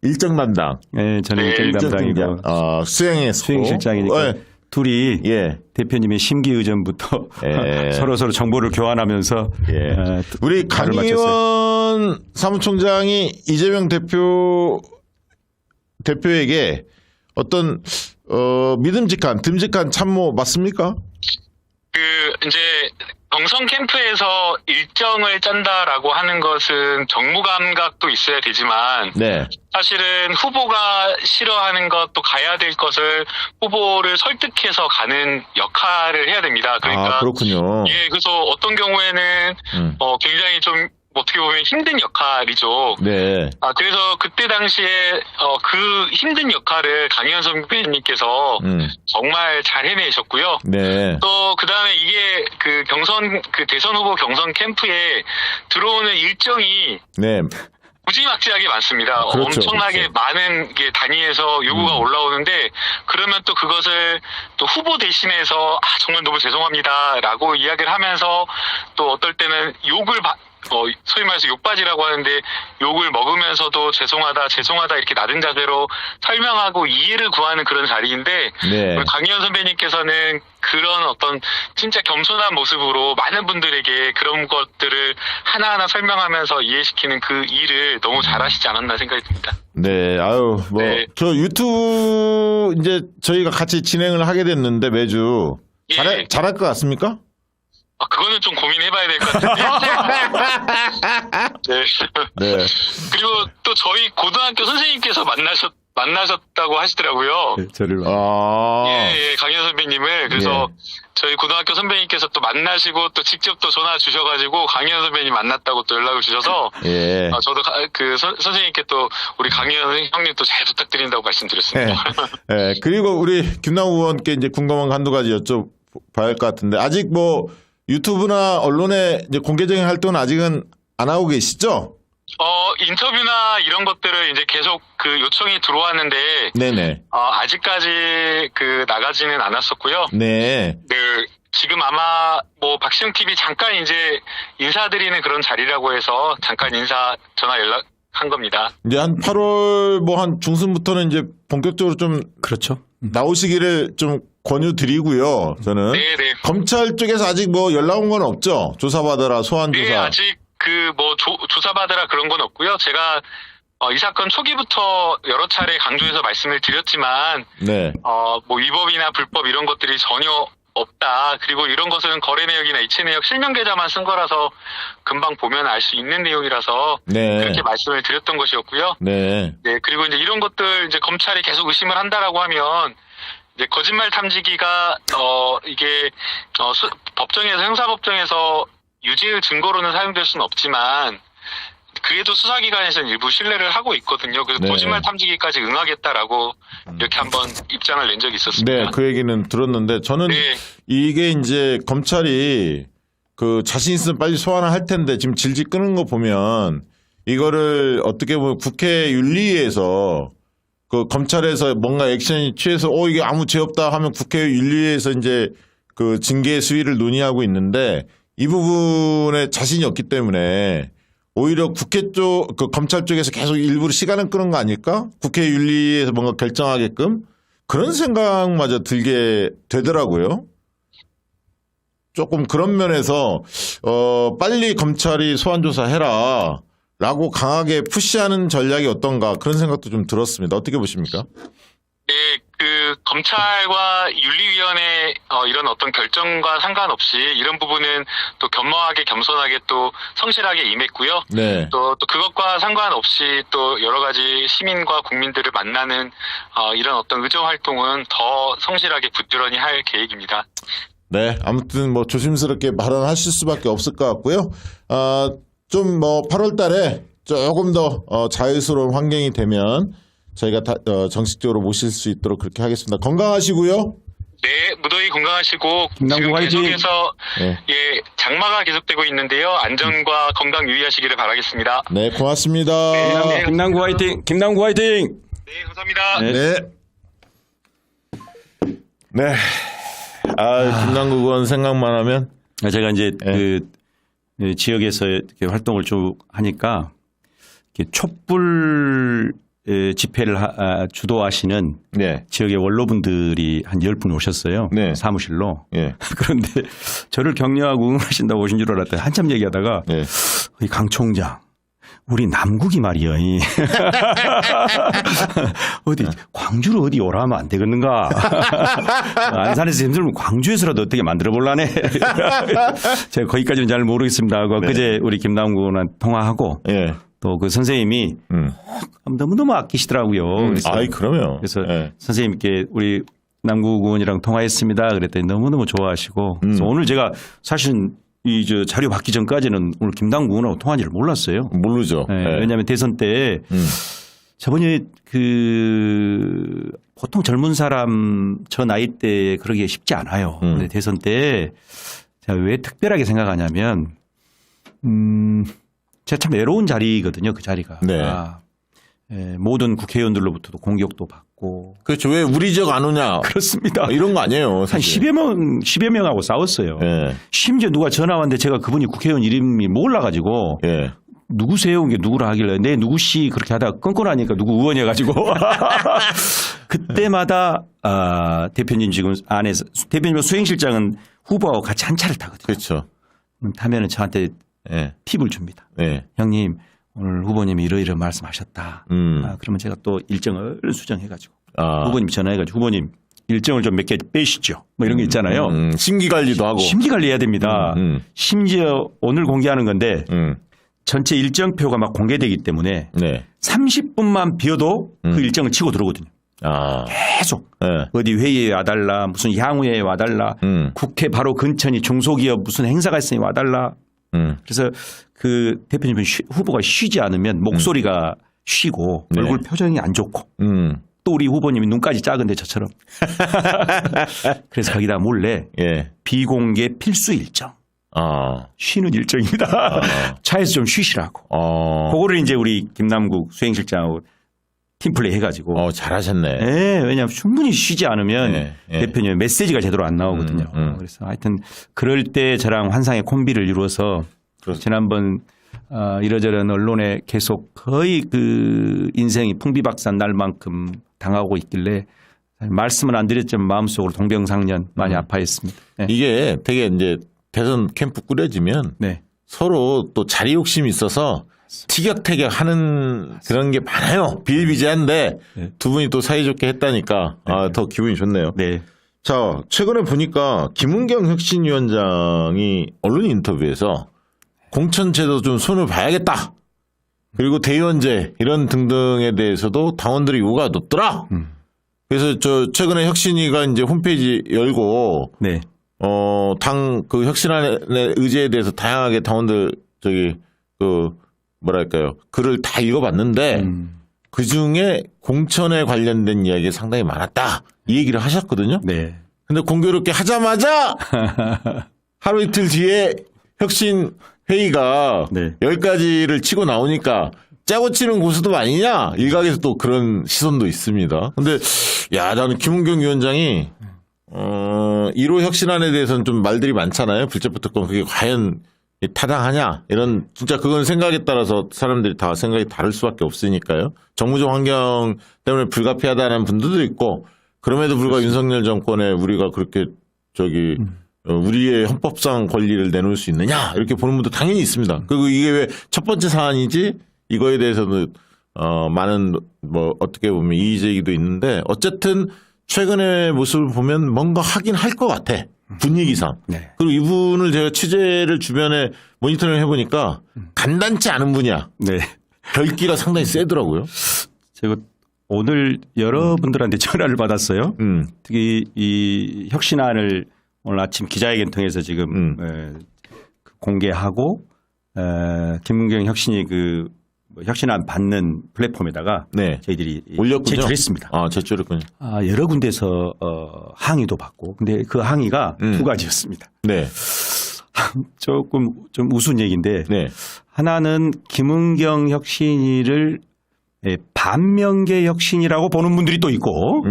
일정 담당. 네, 저는 네, 일정 담당이고 수행했고. 수행실장이니까 예. 둘이 예. 대표님의 심기의전부터 예. 서로 정보를 교환하면서 예. 우리 발을 맞췄어요. 강희원 사무총장이 이재명 대표에게 어떤 듬직한 참모 맞습니까? 이제 경선 캠프에서 일정을 짠다라고 하는 것은 정무 감각도 있어야 되지만 네. 사실은 후보가 싫어하는 것 또 가야 될 것을 후보를 설득해서 가는 역할을 해야 됩니다. 그러니까 아, 그렇군요. 예, 그래서 어떤 경우에는 굉장히 좀 어떻게 보면 힘든 역할이죠. 네. 그래서 그때 당시에 그 힘든 역할을 강희연 선배님께서 정말 잘 해내셨고요. 네. 또 그다음에 이게 대선 후보 경선 캠프에 들어오는 일정이 네. 무지막지하게 많습니다. 그렇죠, 엄청나게 그렇죠. 많은 게 단위에서 요구가 올라오는데 그러면 또 그것을 또 후보 대신해서 정말 너무 죄송합니다라고 이야기를 하면서 또 어떨 때는 소위 말해서 욕바지라고 하는데 욕을 먹으면서도 죄송하다 이렇게 낮은 자세로 설명하고 이해를 구하는 그런 자리인데 네. 우리 강희연 선배님께서는 그런 어떤 진짜 겸손한 모습으로 많은 분들에게 그런 것들을 하나하나 설명하면서 이해시키는 그 일을 너무 잘하시지 않았나 생각이 듭니다. 네, 아유, 네. 저 유튜브 이제 저희가 같이 진행을 하게 됐는데 매주 예. 잘할 것 같습니까? 그거는 좀 고민해봐야 될 것 같은데. 네. 네. 그리고 또 저희 고등학교 선생님께서 만나셨다고 하시더라고요. 저를 예, 강희연 선배님을. 그래서 저희 고등학교 선배님께서 또 만나시고 또 직접 또 전화 주셔가지고 강희연 선배님 만났다고 또 연락을 주셔서 예. 저도 선생님께 또 우리 강희연 형님 또 잘 부탁드린다고 말씀드렸습니다. 예. 그리고 우리 김남국 의원께 이제 궁금한 거 한두 가지 여쭤봐야 할 것 같은데 아직 유튜브나 언론에 이제 공개적인 활동은 아직은 안 하고 계시죠? 인터뷰나 이런 것들을 이제 계속 요청이 들어왔는데, 네네. 아직까지 나가지는 않았었고요. 네. 네, 지금 아마 박시영 TV 잠깐 이제 인사드리는 그런 자리라고 해서 잠깐 전화 연락한 겁니다. 이제 한 8월 한 중순부터는 이제 본격적으로 좀 그렇죠. 나오시기를 좀 권유드리고요. 저는. 네네. 검찰 쪽에서 아직 연락 온 건 없죠? 조사받으라, 소환조사. 네, 아직 조사받으라 그런 건 없고요. 제가 이 사건 초기부터 여러 차례 강조해서 말씀을 드렸지만, 네. 위법이나 불법 이런 것들이 전혀 없다. 그리고 이런 것은 거래 내역이나 이체 내역 실명 계좌만 쓴 거라서 금방 보면 알 수 있는 내용이라서 네. 그렇게 말씀을 드렸던 것이었고요. 네. 네, 그리고 이제 이런 것들 이제 검찰이 계속 의심을 한다라고 하면 이제 거짓말 탐지기가 이게 법정에서 형사법정에서 유죄의 증거로는 사용될 수는 없지만 그래도 수사기관에서는 일부 신뢰를 하고 있거든요. 그래서 네. 거짓말 탐지기까지 응하겠다라고 이렇게 한번 입장을 낸 적이 있었습니다. 네, 그 얘기는 들었는데 저는 네. 이게 이제 검찰이 자신 있으면 빨리 소환을 할 텐데 지금 질질 끄는 거 보면 이거를 어떻게 보면 국회 윤리위에서 검찰에서 뭔가 액션이 취해서 이게 아무 죄 없다 하면 국회 윤리위에서 이제 징계 수위를 논의하고 있는데 이 부분에 자신이 없기 때문에 오히려 국회 쪽, 그 검찰 쪽에서 계속 일부러 시간을 끄는 거 아닐까? 국회 윤리에서 뭔가 결정하게끔 그런 생각마저 들게 되더라고요. 조금 그런 면에서 빨리 검찰이 소환 조사해라. 라고 강하게 푸시하는 전략이 어떤가 그런 생각도 좀 들었습니다. 어떻게 보십니까? 네, 그 검찰과 윤리위원회 이런 어떤 결정과 상관없이 이런 부분은 또 겸허하게 겸손하게 또 성실하게 임했고요. 네. 또 그것과 상관없이 또 여러 가지 시민과 국민들을 만나는 이런 어떤 의정 활동은 더 성실하게 부지런히 할 계획입니다. 네, 아무튼 뭐 조심스럽게 발언하실 수밖에 없을 것 같고요. 좀 뭐 8월 달에 조금 더 자유스러운 환경이 되면 저희가 정식적으로 모실 수 있도록 그렇게 하겠습니다. 건강하시고요. 네, 무더위 건강하시고 김남국 지금 화이팅! 계속해서 네. 예, 장마가 계속되고 있는데요. 안전과 건강 유의하시기를 바라겠습니다. 네, 고맙습니다. 네. 김남국 화이팅! 김남국 화이팅! 네, 감사합니다. 네. 네. 김남국 의원 생각만 하면 제가 이제 네. 그 지역에서 이렇게 활동을 쭉 하니까 이렇게 촛불 집회를 주도하시는 네. 지역의 원로분들이 한 10분 오셨어요. 네. 사무실로. 예. 그런데 저를 격려하고 응원하신다고 오신 줄 알았더니 한참 얘기하다가 네. 강 총장 우리 남국이 말이야. 어디 광주로 어디 오라 하면 안 되겠는가. 안산에서 힘들면 광주에서라도 어떻게 만들어 볼라네. 제가 거기까지는 잘 모르겠습니다. 그제 우리 김남국 의원랑 통화하고 예. 또 그 선생님이 너무너무 아끼시더라고요. 그래서 예. 선생님께 우리 남국 의원이랑 통화했습니다. 그랬더니 너무너무 좋아하시고 그래서 오늘 제가 사실은 이 자료 받기 전까지는 오늘 김남국 의원하고 통화한 줄 몰랐어요. 모르죠. 네, 예. 왜냐하면 대선 때 저번에 그 보통 젊은 사람 저 나이 때 그러기 쉽지 않아요. 근데 대선 때 제가 왜 특별하게 생각하냐면 제가 참 외로운 자리거든요. 그 자리가. 네. 모든 국회의원들로부터도 공격도 받고. 그렇죠. 왜 우리 지역 안 오냐. 그렇습니다. 이런 거 아니에요. 한 사실. 10여 명하고 싸웠어요. 예. 심지어 누가 전화 왔는데 제가 그분이 국회의원 이름이 몰라가지고 예. 누구세요? 이게 누구라 하길래 네 누구씨 그렇게 하다가 끊고 나니까 누구 의원이어가지고 그때마다 대표님 지금 안에서 대표님 수행실장은 후보하고 같이 한 차를 타거든요. 그렇죠. 타면은 저한테 예. 팁을 줍니다. 예. 형님 오늘 후보님이 이러이러 말씀하셨다. 그러면 제가 또 일정을 수정해가지고 후보님 전화해가지고 후보님 일정을 좀 몇 개 빼시죠. 뭐 이런 게 있잖아요. 심기 관리도 하고. 심기 관리해야 됩니다. 심지어 오늘 공개하는 건데 전체 일정표가 막 공개되기 때문에 네. 30분만 비어도 그 일정을 치고 들어오거든요. 계속 네. 어디 회의에 와달라 무슨 향후에 와달라 국회 바로 근처니 중소기업 무슨 행사가 있으니 와달라. 그래서 그 대표님 후보가 쉬지 않으면 목소리가 쉬고 네. 얼굴 표정이 안 좋고 또 우리 후보님이 눈까지 작은데 저처럼 그래서 거기다 몰래 예. 비공개 필수 일정 쉬는 일정입니다. 차에서 좀 쉬시라고. 그거를 이제 우리 김남국 수행실장하고 팀플레이 해가지고. 잘하셨네. 네, 왜냐하면 충분히 쉬지 않으면 예. 대표님의 메시지가 제대로 안 나오거든요. 그래서 하여튼 그럴 때 저랑 환상의 콤비를 이루어서 지난번 이러저런 언론에 계속 거의 그 인생이 풍비박산 날 만큼 당하고 있길래 말씀은 안 드렸지만 마음속으로 동병상련 많이 아파했습니다. 네. 이게 되게 이제 대선 캠프 꾸려지면 네. 서로 또 자리 욕심이 있어서 티격태격 하는 그런 게 많아요. 비일비재한데 네. 두 분이 또 사이좋게 했다니까 더 기분이 좋네요. 네. 자, 최근에 보니까 김은경 혁신위원장이 언론 인터뷰에서 공천제도 좀 손을 봐야겠다. 그리고 대의원제 이런 등등에 대해서도 당원들의 요구가 높더라. 그래서 저 최근에 혁신위가 이제 홈페이지 열고 네. 당 그 혁신안의 의제에 대해서 다양하게 당원들 뭐랄까요 글을 다 읽어봤는데 그 중에 공천에 관련된 이야기가 상당히 많았다 이 얘기를 하셨거든요. 네. 근데 공교롭게 하자마자 하루 이틀 뒤에 혁신 회의가 네. 10가지를 치고 나오니까 짜고 치는 고수도 아니냐 일각에서 또 그런 시선도 있습니다. 근데 나는 김은경 위원장이 1호 혁신안에 대해서는 좀 말들이 많잖아요. 불체포특권 그게 과연 타당하냐 이런 진짜 그건 생각에 따라서 사람들이 다 생각이 다를 수밖에 없으니까요. 정무적 환경 때문에 불가피하다는 분들도 있고 그럼에도 불구하고 윤석열 정권에 우리가 그렇게 우리의 헌법상 권리를 내놓을 수 있느냐 이렇게 보는 분도 당연히 있습니다. 그리고 이게 왜 첫 번째 사안이지 이거에 대해서는 많은 뭐 어떻게 보면 이의제기도 있는데 어쨌든 최근의 모습을 보면 뭔가 하긴 할 것 같아. 분위기상. 네. 그리고 이분을 제가 취재를 주변에 모니터링을 해보니까 간단치 않은 분이야. 네. 결기가 상당히 세더라고요. 제가 오늘 여러분들한테 전화를 받았어요. 특히 이 혁신안을 오늘 아침 기자회견 통해서 지금 공개하고 김문경 혁신이 혁신안 받는 플랫폼에다가 네. 저희들이 올렸군요. 제출했습니다. 제출했군요. 여러 군데서 항의도 받고 근데 그 항의가 두 가지였습니다. 네. 조금 좀 우스운 얘기인데 네. 하나는 김은경 혁신이를 반명계 혁신이라고 보는 분들이 또 있고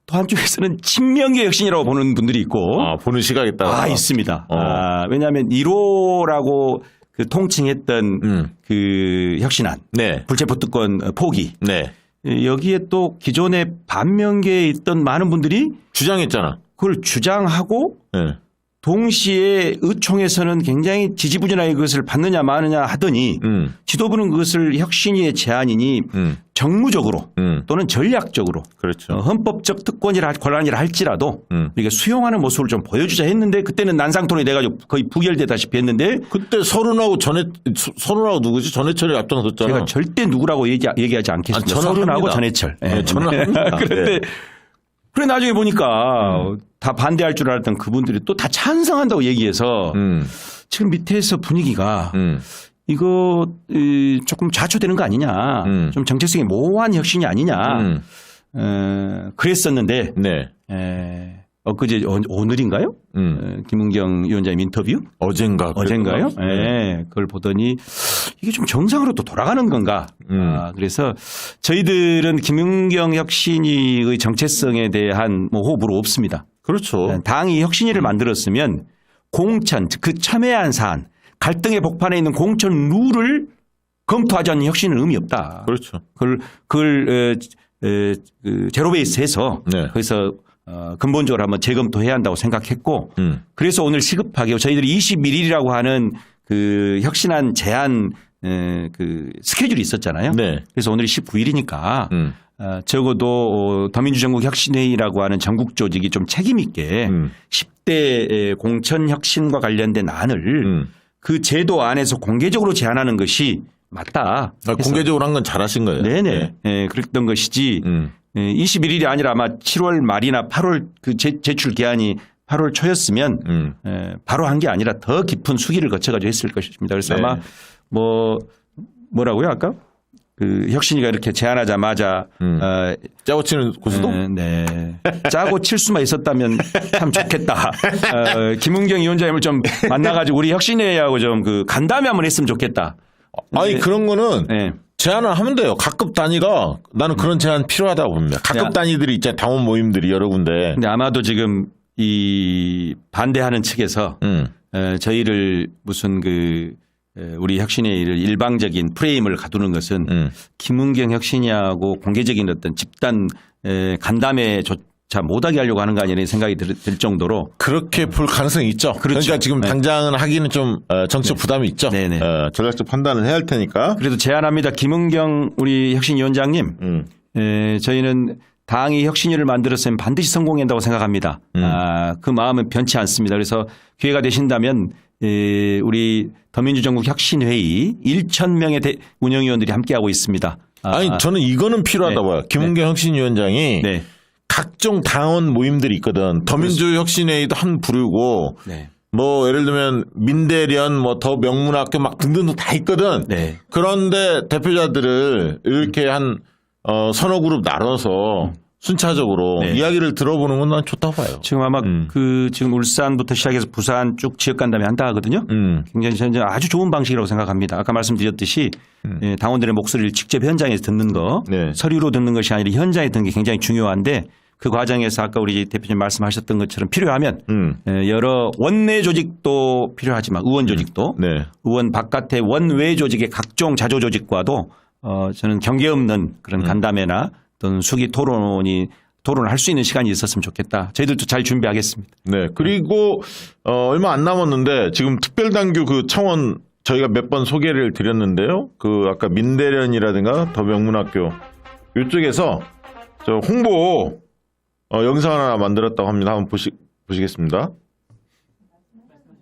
또 한쪽에서는 친명계 혁신이라고 보는 분들이 있고 보는 시각에 따라 있습니다. 왜냐하면 1호라고 그 통칭했던 그 혁신안 네. 불체포 특권 포기 네. 여기에 또 기존에 반명계에 있던 많은 분들이 주장했잖아. 그걸 주장하고 네. 동시에 의총에서는 굉장히 지지부진하게 그것을 받느냐 마느냐 하더니 지도부는 그것을 혁신위의 제안이니 정무적으로 또는 전략적으로 그렇죠. 헌법적 특권이라 권한이라 할지라도 우리가 수용하는 모습을 좀 보여주자 했는데 그때는 난상토론이 돼가지고 거의 부결되다시피 했는데 그때 서른하고 누구지? 전해철이 앞장섰잖아. 제가 절대 누구라고 얘기하지 않겠습니다. 서른하고 전해철. 네, 전화합니다. 그런데 그래 나중에 보니까 다 반대할 줄 알았던 그분들이 또 다 찬성한다고 얘기해서 지금 밑에서 분위기가 이거 조금 좌초되는 거 아니냐 좀 정체성이 모호한 혁신이 아니냐 그랬었는데 네. 엊그제 오늘인가요? 김은경 위원장님 인터뷰? 어젠가요? 네. 그걸 보더니 이게 좀 정상으로 또 돌아가는 건가? 그래서 저희들은 김은경 혁신위의 정체성에 대한 호불호 없습니다. 그렇죠. 당이 혁신위를 만들었으면 공천, 그 첨예한 사안, 갈등의 복판에 있는 공천 룰을 검토하지 않는 혁신은 의미 없다. 그렇죠. 그걸 제로베이스해서 네. 거기서 근본적으로 한번 재검토해야 한다고 생각했고 그래서 오늘 시급하게 저희들이 21일이라고 하는 그 혁신안 제안 그 스케줄이 있었잖아요. 네. 그래서 오늘이 19일이니까 적어도 더민주전국 혁신회의라고 하는 전국 조직이 좀 책임 있게 10대 공천 혁신과 관련된 안을 그 제도 안에서 공개적으로 제안하는 것이 맞다. 공개적으로 한 건 잘하신 거예요. 네네. 네. 그랬던 것이지 21일이 아니라 아마 7월 말이나 8월 그 제출 기한이 8월 초였으면 바로 한 게 아니라 더 깊은 수기를 거쳐가지고 했을 것입니다. 그래서 네. 아마 뭐라고요 아까? 그 혁신이가 이렇게 제안하자마자 짜고 치는 고수도? 네. 짜고 칠 수만 있었다면 참 좋겠다. 김은경 위원장님을 좀 만나가지고 우리 혁신회하고 좀 그 간담회 한번 했으면 좋겠다. 아니 그런 거는 네. 제안을 하면 돼요. 각급 단위가 나는 그런 제안 필요하다고 봅니다. 각급 단위들이 있잖아요. 당원 모임들이 여러 군데. 근데 아마도 지금 이 반대하는 측에서 저희를 무슨 우리 혁신회의를 일방적인 프레임을 가두는 것은 김은경 혁신이하고 공개적인 어떤 집단 간담회조차 못하게 하려고 하는 거 아니냐는 생각이 들 정도로 그렇게 볼 가능성이 있죠. 그렇죠. 그러니까 지금 네. 당장은 하기는 좀 정치적 부담이 있죠. 네네. 전략적 판단을 해야 할 테니까. 그래도 제안합니다. 김은경 우리 혁신위원장님 저희는 당이 혁신위를 만들었으면 반드시 성공한다고 생각합니다. 그 마음은 변치 않습니다. 그래서 기회가 되신다면 우리 더민주전국 혁신회의 1,000명의 운영위원들이 함께하고 있습니다. 아니 저는 이거는 필요하다고 네. 봐요. 김은경 혁신위원장이 네. 각종 당원 모임들이 있거든. 더민주혁신회의도 한 부류고 네. 뭐 예를 들면 민대련 뭐 더 명문학교 막 등등도 다 있거든. 네. 그런데 대표자들을 이렇게 한 서너 그룹 나눠서 순차적으로 네. 이야기를 들어보는 건 난 좋다고 봐요. 지금 아마 지금 울산부터 시작해서 부산 쭉 지역 간담회 한다 하거든요. 굉장히 저는 아주 좋은 방식이라고 생각합니다. 아까 말씀드렸듯이 당원들의 목소리를 직접 현장에서 듣는 거 네. 서류로 듣는 것이 아니라 현장에 듣는 게 굉장히 중요한데 그 과정에서 아까 우리 대표님 말씀하셨던 것처럼 필요하면 여러 원내 조직도 필요하지만 의원 조직도 네. 의원 바깥의 원외 조직의 각종 자조 조직과도 저는 경계 없는 그런 간담회나 또는 수기 토론을 할 수 있는 시간이 있었으면 좋겠다. 저희들도 잘 준비하겠습니다. 네. 그리고 얼마 안 남았는데 지금 특별당규 그 청원 저희가 몇 번 소개를 드렸는데요. 그 아까 민대련이라든가 더명문학교 이쪽에서 저 홍보 영상 하나 만들었다고 합니다. 한번 보시겠습니다.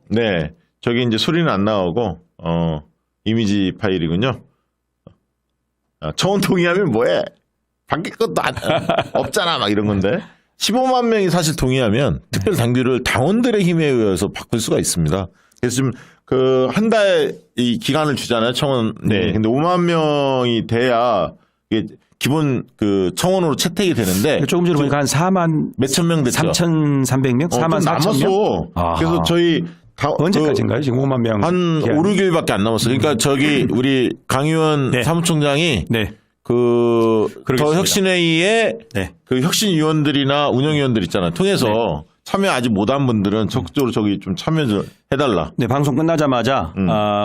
네. 저기 이제 소리는 안 나오고 이미지 파일이군요. 청원 동의하면 뭐해? 바뀔 것도 없잖아 막 이런 건데 15만 명이 사실 동의하면 특별 당규를 당원들의 힘에 의해서 바꿀 수가 있습니다. 그래서 지금 그 한 달 이 기간을 주잖아요 청원. 네. 근데 5만 명이 돼야 이게 기본 그 청원으로 채택이 되는데 조금 전에 보니까 한 4만 몇천 명 됐죠. 3,300명, 4만 4천 명. 그래서 저희 언제까지인가요? 지금 5만 명. 한 5, 6일밖에 안 남았어요. 그러니까 저기 우리 강의원 네. 사무총장이 네. 더 혁신회의에 네. 그 혁신위원들이나 운영위원들 있잖아요. 통해서 참여 아직 못한 분들은 적극적으로 저기 좀 참여 좀 해달라. 네, 방송 끝나자마자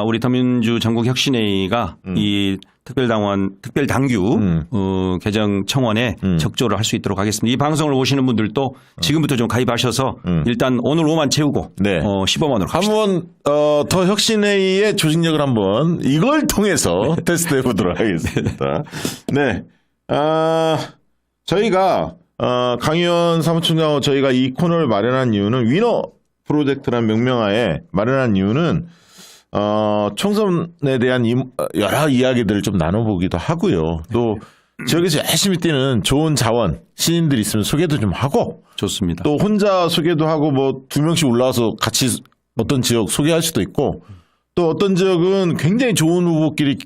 우리 더민주 전국혁신회의가 이 특별당규 개정 청원에 적조를 할 수 있도록 하겠습니다. 이 방송을 보시는 분들도 지금부터 좀 가입하셔서 일단 오늘 5만 채우고 네. 15만으로 갑시다. 한번 더 혁신회의의 조직력을 한번 이걸 통해서 테스트해 보도록 하겠습니다. 네, 저희가 강의원 사무총장하고 저희가 이 코너를 마련한 이유는 위너 프로젝트라는 명명하에 마련한 이유는 총선에 대한 여러 이야기들을 좀 나눠보기도 하고요. 또 지역에서 열심히 뛰는 좋은 자원 신인들이 있으면 소개도 좀 하고 좋습니다. 또 혼자 소개도 하고 뭐 2명씩 올라와서 같이 어떤 지역 소개할 수도 있고 또 어떤 지역은 굉장히 좋은 후보끼리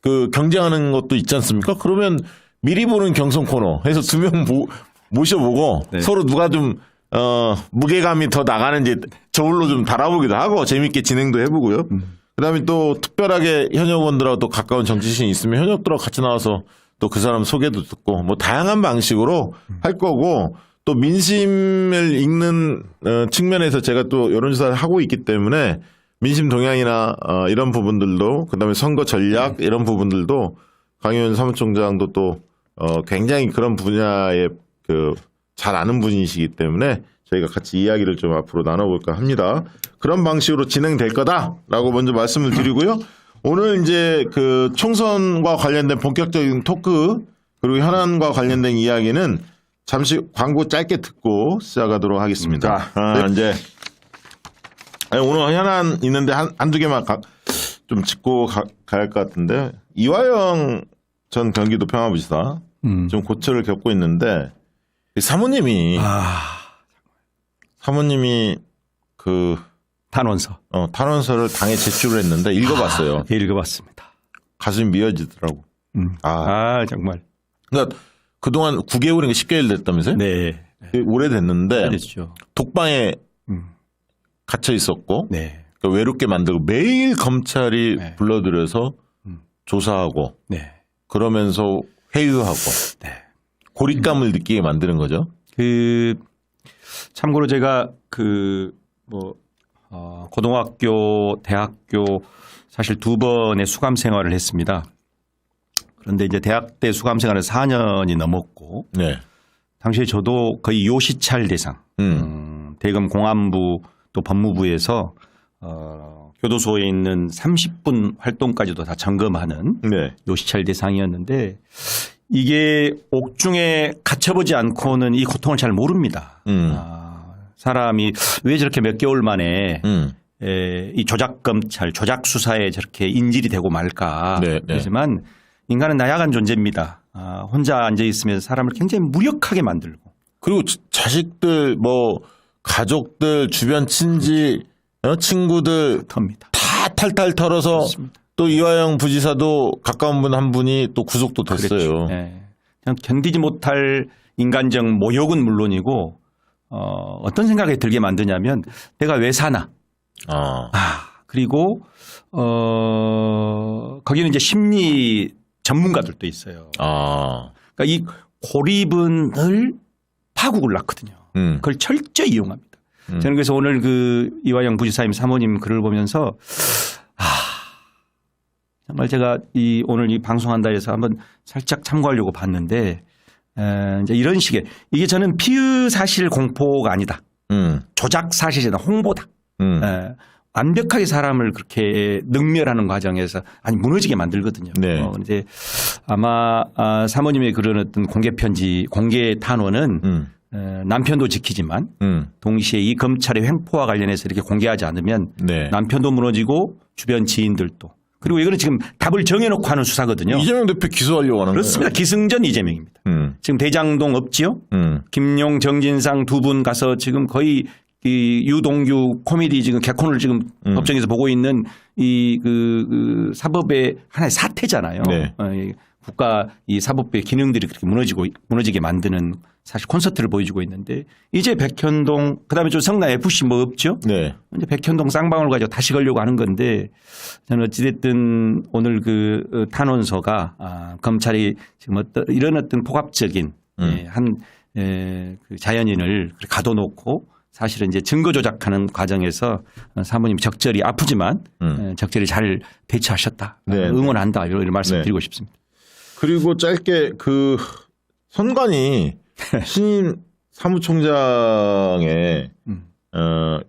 그 경쟁하는 것도 있지 않습니까? 그러면 미리 보는 경선 코너 해서 2명 모셔보고 네. 서로 누가 좀 무게감이 더 나가는지 저울로 좀 달아보기도 하고 재밌게 진행도 해보고요. 그다음에 또 특별하게 현역원들하고 또 가까운 정치신이 있으면 현역들하고 같이 나와서 또 그 사람 소개도 듣고 뭐 다양한 방식으로 할 거고 또 민심을 읽는 측면에서 제가 또 여론조사를 하고 있기 때문에 민심 동향이나 이런 부분들도 그다음에 선거 전략 이런 부분들도 강의원 사무총장도 또 굉장히 그런 분야에 잘 아는 분이시기 때문에 저희가 같이 이야기를 좀 앞으로 나눠볼까 합니다. 그런 방식으로 진행될 거다라고 먼저 말씀을 드리고요. 오늘 이제 그 총선과 관련된 본격적인 토크 그리고 현안과 관련된 이야기는 잠시 광고 짧게 듣고 시작하도록 하겠습니다. 이제 오늘 현안 있는데 한두 개만 좀 짚고 가야 할 것 같은데 이화영 전 경기도 평화부지사 좀 고초를 겪고 있는데 사모님이 그 탄원서를 당에 제출을 했는데 읽어봤어요. 읽어봤습니다. 가슴이 미어지더라고. 정말. 그러니까 그동안 9개월인가 10개월 됐다면서요? 네. 오래됐는데 그렇죠. 독방에 갇혀 있었고 네. 그러니까 외롭게 만들고 매일 검찰이 네. 불러들여서 조사하고 네. 그러면서 회유하고 네. 고립감을 느끼게 만드는 거죠. 참고로 제가 고등학교, 대학교 사실 2번의 수감 생활을 했습니다. 그런데 이제 대학 때 수감 생활은 4년이 넘었고, 네. 당시에 저도 거의 요시찰 대상, 대검 공안부 또 법무부에서 교도소에 있는 30분 활동까지도 다 점검하는 네. 요시찰 대상이었는데 이게 옥중에 갇혀보지 않고는 이 고통을 잘 모릅니다. 사람이 왜 저렇게 몇 개월 만에 이 조작 검찰, 조작 수사에 저렇게 인질이 되고 말까. 네, 네. 그렇지만 인간은 나약한 존재입니다. 혼자 앉아 있으면 사람을 굉장히 무력하게 만들고. 그리고 자식들, 뭐 가족들, 주변 친지, 친구들 텁니다. 다 탈탈 털어서 그렇습니다. 또 이화영 부지사도 가까운 분 한 분이 또 구속도 됐어요. 그렇죠. 네. 그냥 견디지 못할 인간적 모욕은 물론이고 어떤 생각이 들게 만드냐면 내가 왜 사나. 그리고 거기는 이제 심리 전문가들도 있어요. 그러니까 이 고립은 늘 파국을 낳거든요. 그걸 철저히 이용합니다. 저는 그래서 오늘 그 이화영 부지사님 사모님 글을 보면서 정말 제가 오늘 이 방송한다 해서 한번 살짝 참고하려고 봤는데 이제 이런 식의 이게 저는 피의 사실 공포가 아니다. 조작 사실이다. 홍보다. 완벽하게 사람을 그렇게 능멸하는 과정에서 아니 무너지게 만들거든요. 네. 그런데 아마 사모님의 그런 어떤 공개 편지, 공개 탄원은 남편도 지키지만 동시에 이 검찰의 횡포와 관련해서 이렇게 공개하지 않으면 네. 남편도 무너지고 주변 지인들도 그리고 이거는 지금 답을 정해놓고 하는 수사거든요. 이재명 대표 기소하려고 하는 그렇습니다. 기승전 이재명입니다. 지금 대장동 없지요? 김용, 정진상 두 분 가서 지금 거의 이 유동규 코미디 지금 개콘을 지금 법정에서 보고 있는 그 사법의 하나의 사태잖아요. 네. 이 국가 이 사법부의 기능들이 그렇게 무너지게 만드는 사실 콘서트를 보여주고 있는데 이제 백현동 그다음에 좀 성남 FC 뭐 없죠? 네. 이제 백현동 쌍방울 가지고 다시 걸려고 하는 건데 저는 어찌됐든 오늘 그 탄원서가 검찰이 지금 이런 어떤 폭압적인 그 자연인을 가둬놓고 사실은 이제 증거 조작하는 과정에서 사모님 적절히 아프지만 적절히 잘 대처하셨다. 네. 응원한다. 이런 말씀 네. 드리고 싶습니다. 그리고 짧게 그 선관위 신임 사무총장의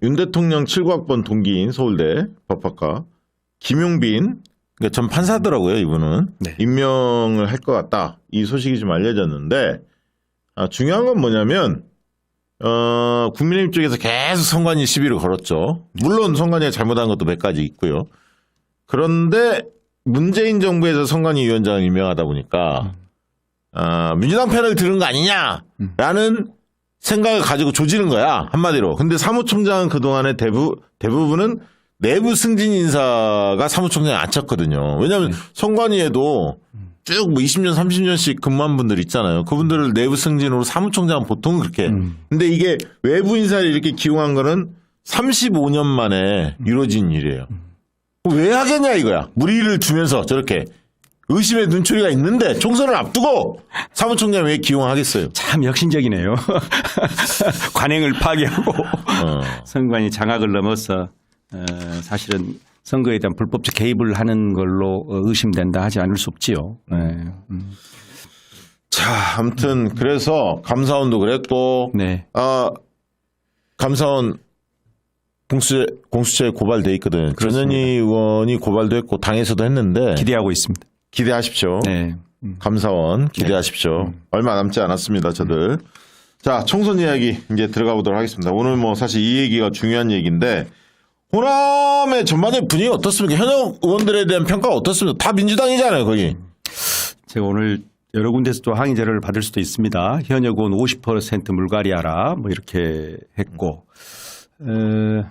윤 대통령 7구학번 동기인 서울대 법학과 김용빈 그러니까 전 판사더라고요. 이분은 네. 임명을 할 것 같다. 이 소식이 좀 알려졌는데 중요한 건 뭐냐면 국민의힘 쪽에서 계속 선관위 시비를 걸었죠. 물론 선관위가 잘못한 것도 몇 가지 있고요. 그런데 문재인 정부에서 선관위 위원장을 임명하다 보니까 민주당 편을 들은 거 아니냐라는 생각을 가지고 조지는 거야. 한마디로. 근데 사무총장은 그동안에 대부분은 내부 승진 인사가 사무총장에 앉혔거든요. 왜냐하면 선관위에도 쭉 뭐 20년, 30년씩 근무한 분들 있잖아요. 그분들을 내부 승진으로 사무총장은 보통 그렇게. 근데 이게 외부 인사를 이렇게 기용한 거는 35년 만에 이루어진 일이에요. 왜 하겠냐 이거야. 무리를 주면서 저렇게. 의심의 눈초리가 있는데 총선을 앞두고 사무총장 왜 기용하겠어요? 참 혁신적이네요. 관행을 파괴하고 선관위 장악을 넘어서 사실은 선거에 대한 불법적 개입을 하는 걸로 의심된다 하지 않을 수 없지요. 네. 자, 아무튼 그래서 감사원도 그랬고, 네. 감사원 공수처에 고발돼 있거든요. 전현희 의원이 고발도 했고 당에서도 했는데 기대하고 있습니다. 기대하십시오. 네. 감사원 기대하십시오. 얼마 남지 않았습니다, 저들. 자, 총선 이야기 이제 들어가 보도록 하겠습니다. 오늘 뭐 사실 이 얘기가 중요한 얘기인데 호남의 전반적인 분위기가 어떻습니까? 현역 의원들에 대한 평가가 어떻습니까? 다 민주당이잖아요, 거기. 제가 오늘 여러 군데서 또 항의제를 받을 수도 있습니다. 현역 의원 50% 물갈이하라 뭐 이렇게 했고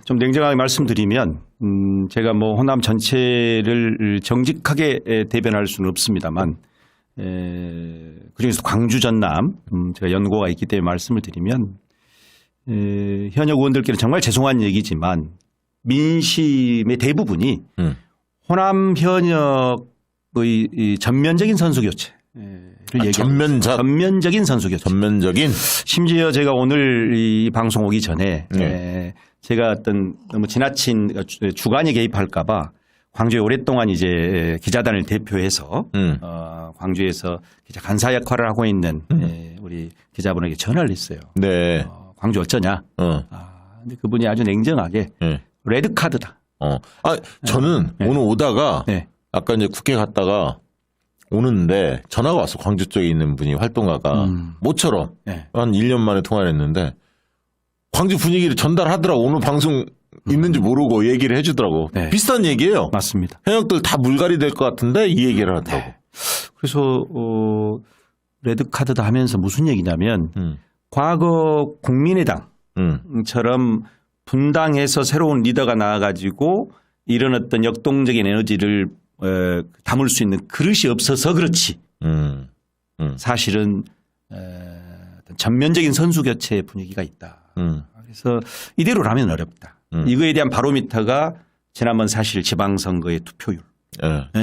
좀 냉정하게 말씀드리면 제가 뭐 호남 전체를 정직하게 대변할 수는 없습니다만 그중에서 광주 전남 제가 연고가 있기 때문에 말씀을 드리면 현역 의원들께는 정말 죄송한 얘기지만 민심의 대부분이 호남 현역의 이 전면적인 선수 교체를 전면적인 선수 교체. 전면적인. 심지어 제가 오늘 이 방송 오기 전에 제가 어떤 너무 지나친 주관이 개입할까봐 광주에 오랫동안 이제 기자단을 대표해서 광주에서 기자 간사 역할을 하고 있는 우리 기자분에게 전화를 했어요. 네. 광주 어쩌냐. 근데 그분이 아주 냉정하게 레드 카드다. 저는 오늘 오다가 네. 아까 이제 국회 갔다가 오는데 전화가 왔어. 광주 쪽에 있는 분이 활동가가 모처럼 네. 한 1년 만에 통화를 했는데 광주 분위기를 전달하더라고. 오늘 방송 있는지 모르고 얘기를 해주더라고. 네. 비슷한 얘기예요. 맞습니다. 현역들 다 물갈이 될 것 같은데 이 얘기를 하더라고. 네. 그래서 레드 카드다 하면서 무슨 얘기냐면 과거 국민의당처럼 분당해서 새로운 리더가 나와가지고 이런 어떤 역동적인 에너지를 담을 수 있는 그릇이 없어서 그렇지. 사실은 전면적인 선수 교체의 분위기가 있다. 그래서 이대로라면 어렵다. 이거에 대한 바로미터가 지난번 사실 지방선거의 투표율.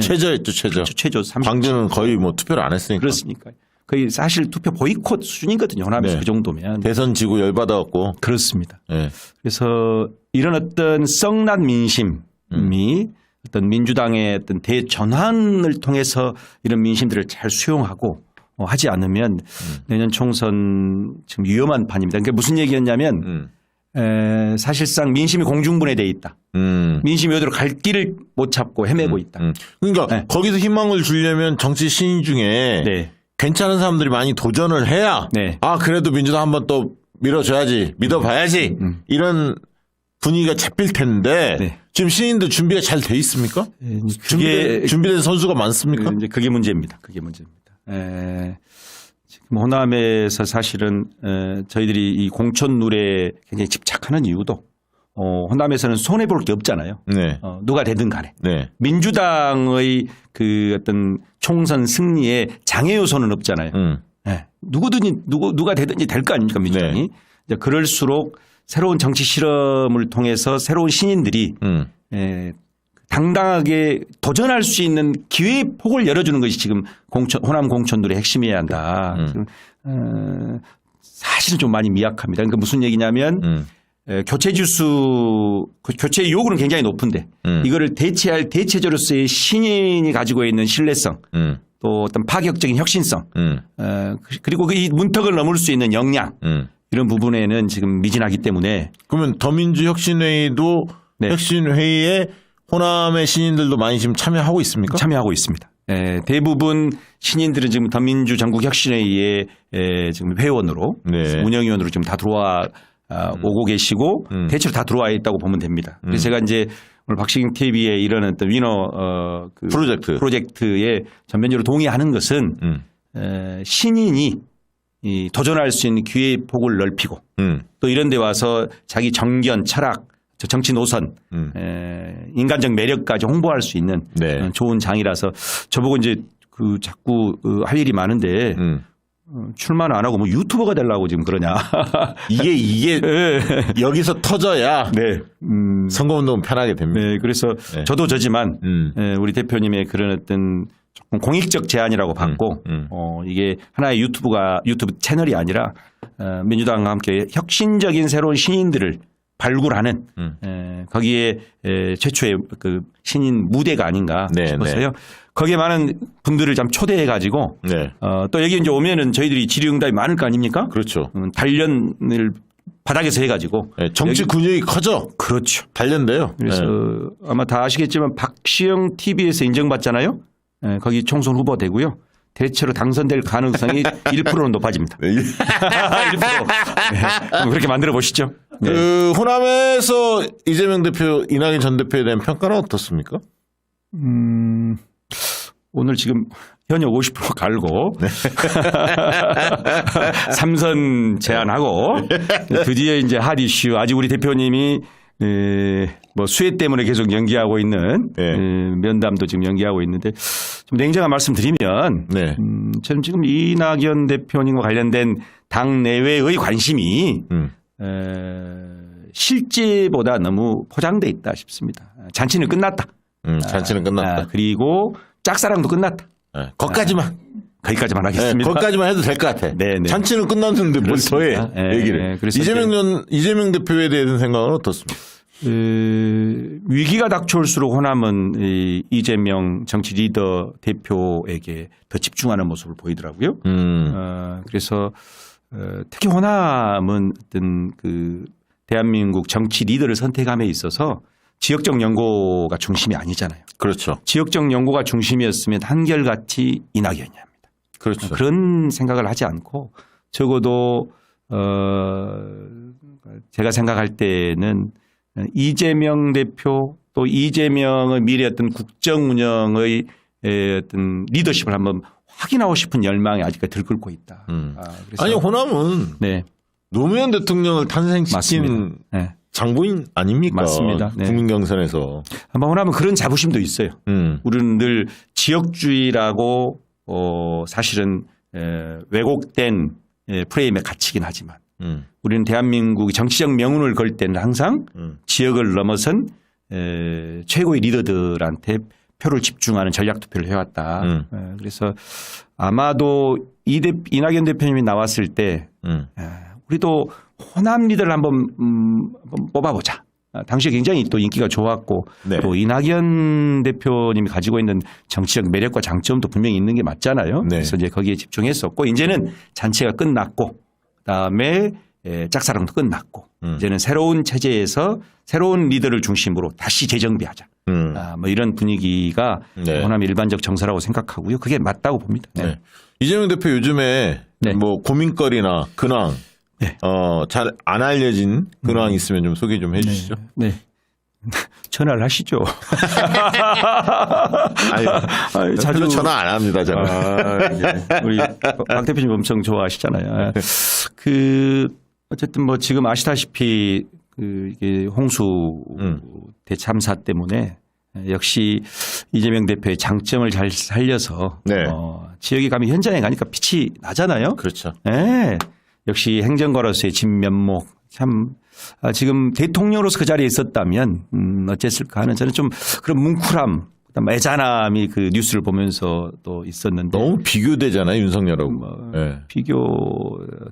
최저였죠, 최저. 그렇죠. 최저 30. 광주는 거의 뭐 투표를 안 했으니까. 그렇습니까? 거의 사실 투표 보이콧 수준이거든요. 호남에서 네. 그 정도면. 대선 지구 열받아갖고. 그렇습니다. 네. 그래서 이런 어떤 썩난 민심이 어떤 민주당의 어떤 대전환을 통해서 이런 민심들을 잘 수용하고 하지 않으면 내년 총선 지금 위험한 판입니다. 그러니까 무슨 얘기였냐면 사실상 민심이 공중분해돼 있다. 민심이 어디로 갈 길을 못 찾고 헤매고 있다. 그러니까 네. 거기서 희망을 주려면 정치 신인 중에 네. 괜찮은 사람들이 많이 도전을 해야 네. 아 그래도 민주당 한번 또 밀어줘야지 믿어봐야지 이런 분위기가 잡힐 텐데 네. 지금 신인들 준비가 잘 돼 있습니까? 준비된 선수가 많습니까? 이제 그게 문제입니다. 그게 문제입니다. 지금 호남에서 사실은 저희들이 이 공천 룰에 굉장히 집착하는 이유도 호남에서는 손해 볼 게 없잖아요. 네. 누가 되든 간에 네. 민주당의 그 어떤 총선 승리에 장애 요소는 없잖아요. 네. 누가 되든지 될 거 아닙니까 민주당이. 네. 이제 그럴수록 새로운 정치 실험을 통해서 새로운 신인들이 당당하게 도전할 수 있는 기회의 폭을 열어주는 것이 지금 호남 공천들의 핵심이어야 한다. 사실은 좀 많이 미약합니다. 그러니까 무슨 얘기냐면 교체 지수, 교체 요구는 굉장히 높은데 이거를 대체할 대체제로서의 신인이 가지고 있는 신뢰성 또 어떤 파격적인 혁신성 그리고 이 문턱을 넘을 수 있는 역량 이런 부분에는 지금 미진하기 때문에 그러면 더민주 혁신회의도 네. 혁신회의에 호남의 신인들도 많이 지금 참여하고 있습니까? 참여하고 있습니다. 대부분 신인들은 지금 더민주 전국혁신회의에 지금 회원으로 네. 운영위원으로 지금 다 들어와 오고 계시고 대체로 다 들어와 있다고 보면 됩니다. 그래서 제가 이제 오늘 박시경 TV의 이런 어떤 위너 그 프로젝트에 전면적으로 동의하는 것은 신인이 도전할 수 있는 기회의 폭을 넓히고 또 이런 데 와서 자기 정견, 철학, 정치 노선, 인간적 매력까지 홍보할 수 있는 네. 좋은 장이라서 저보고 이제 그 자꾸 할 일이 많은데 출마는 안 하고 뭐 유튜버가 되려고 지금 그러냐. 이게 네. 여기서 터져야 네. 선거운동은 편하게 됩니다. 네. 그래서 네. 저도 저지만 우리 대표님의 그런 어떤 조금 공익적 제안이라고 봤고 이게 하나의 유튜브 채널이 아니라 민주당과 함께 혁신적인 새로운 신인들을 발굴하는 거기에 최초의 그 신인 무대가 아닌가 네, 싶어서요. 네. 거기에 많은 분들을 좀 초대해 가지고 네. 또 여기 이제 오면은 저희들이 질의응답이 많을 거 아닙니까? 그렇죠. 단련을 바닥에서 해가지고 네, 정치 근육이 커져. 그렇죠. 단련돼요. 그래서 아마 다 아시겠지만 박시영 TV에서 인정받잖아요. 거기 총선 후보 되고요. 대체로 당선될 가능성이 1%는 높아집니다. 1%. 네. 그렇게 만들어 보시죠. 네. 그 호남에서 이재명 대표, 이낙연 전 대표에 대한 평가는 어떻습니까? 오늘 지금 현역 50% 갈고 3선 제안하고 드디어 이제 핫 이슈 아직 우리 대표님이 뭐 수해 때문에 계속 연기하고 있는 면담도 지금 연기하고 있는데 좀 냉정한 말씀드리면 저는 지금 이낙연 대표님과 관련된 당 내외의 관심이 실제보다 너무 포장돼 있다 싶습니다. 잔치는 끝났다. 잔치는 끝났다. 그리고 짝사랑도 끝났다. 거기까지만. 거기까지만 하겠습니다. 네, 거기까지만 해도 될 것 같아. 네네. 잔치는 끝났는데 뭘 더해 얘기를. 이재명 대표에 대한 생각은 어떻습니까? 위기가 닥쳐올수록 호남은 이재명 정치 리더 대표에게 더 집중하는 모습을 보이더라고요. 그래서 특히 호남은 어떤 그 대한민국 정치 리더를 선택함에 있어서 지역적 연고가 중심이 아니잖아요. 그렇죠. 지역적 연고가 중심이었으면 한결같이 이낙연이야 합니다. 그렇죠. 그런 생각을 하지 않고 적어도 제가 생각할 때는 이재명 대표 또 이재명의 미래 어떤 국정 운영의 어떤 리더십을 한번 확인하고 싶은 열망이 아직까지 들끓고 있다. 그래서 아니 호남은 노무현 대통령을 탄생시킨 장부인 아닙니까? 맞습니다. 국민 경선에서. 아마 호남은 그런 자부심도 있어요. 우리는 늘 지역주의라고 사실은 왜곡된 프레임에 갇히긴 하지만 우리는 대한민국 정치적 명운을 걸 때는 항상 지역을 넘어선 최고의 리더들한테 표를 집중하는 전략 투표를 해왔다. 그래서 아마도 이낙연 대표님이 나왔을 때 우리도 호남 리더를 한번 뽑아보자. 당시에 굉장히 또 인기가 좋았고 네. 또 이낙연 대표님이 가지고 있는 정치적 매력과 장점도 분명히 있는 게 맞잖아요. 네. 그래서 이제 거기에 집중했었고 이제는 잔치가 끝났고 그다음에 짝사랑도 끝났고 이제는 새로운 체제에서 새로운 리더를 중심으로 다시 재정비하자. 뭐 이런 분위기가 네. 호남 일반적 정서라고 생각하고요. 그게 맞다고 봅니다. 네. 네. 이재명 대표 요즘에 네. 뭐 고민거리나 근황 네. 잘 안 알려진 근황 있으면 좀 소개 좀 해주시죠. 네. 전화를 하시죠. 아니, 자주 전화 안 합니다, 저는. 우리 박 대표님 엄청 좋아하시잖아요. 어쨌든 뭐 지금 아시다시피 이게 홍수 대참사 때문에 역시 이재명 대표의 장점을 잘 살려서 네. 지역에 가면 현장에 가니까 빛이 나잖아요. 그렇죠. 네. 역시 행정가로서의 진면목 참 지금 대통령으로서 그 자리에 있었다면 어땠을까 하는 저는 좀 그런 뭉클함, 그다음 애잔함이 그 뉴스를 보면서 또 있었는데 너무 비교되잖아요, 윤석열하고. 네. 비교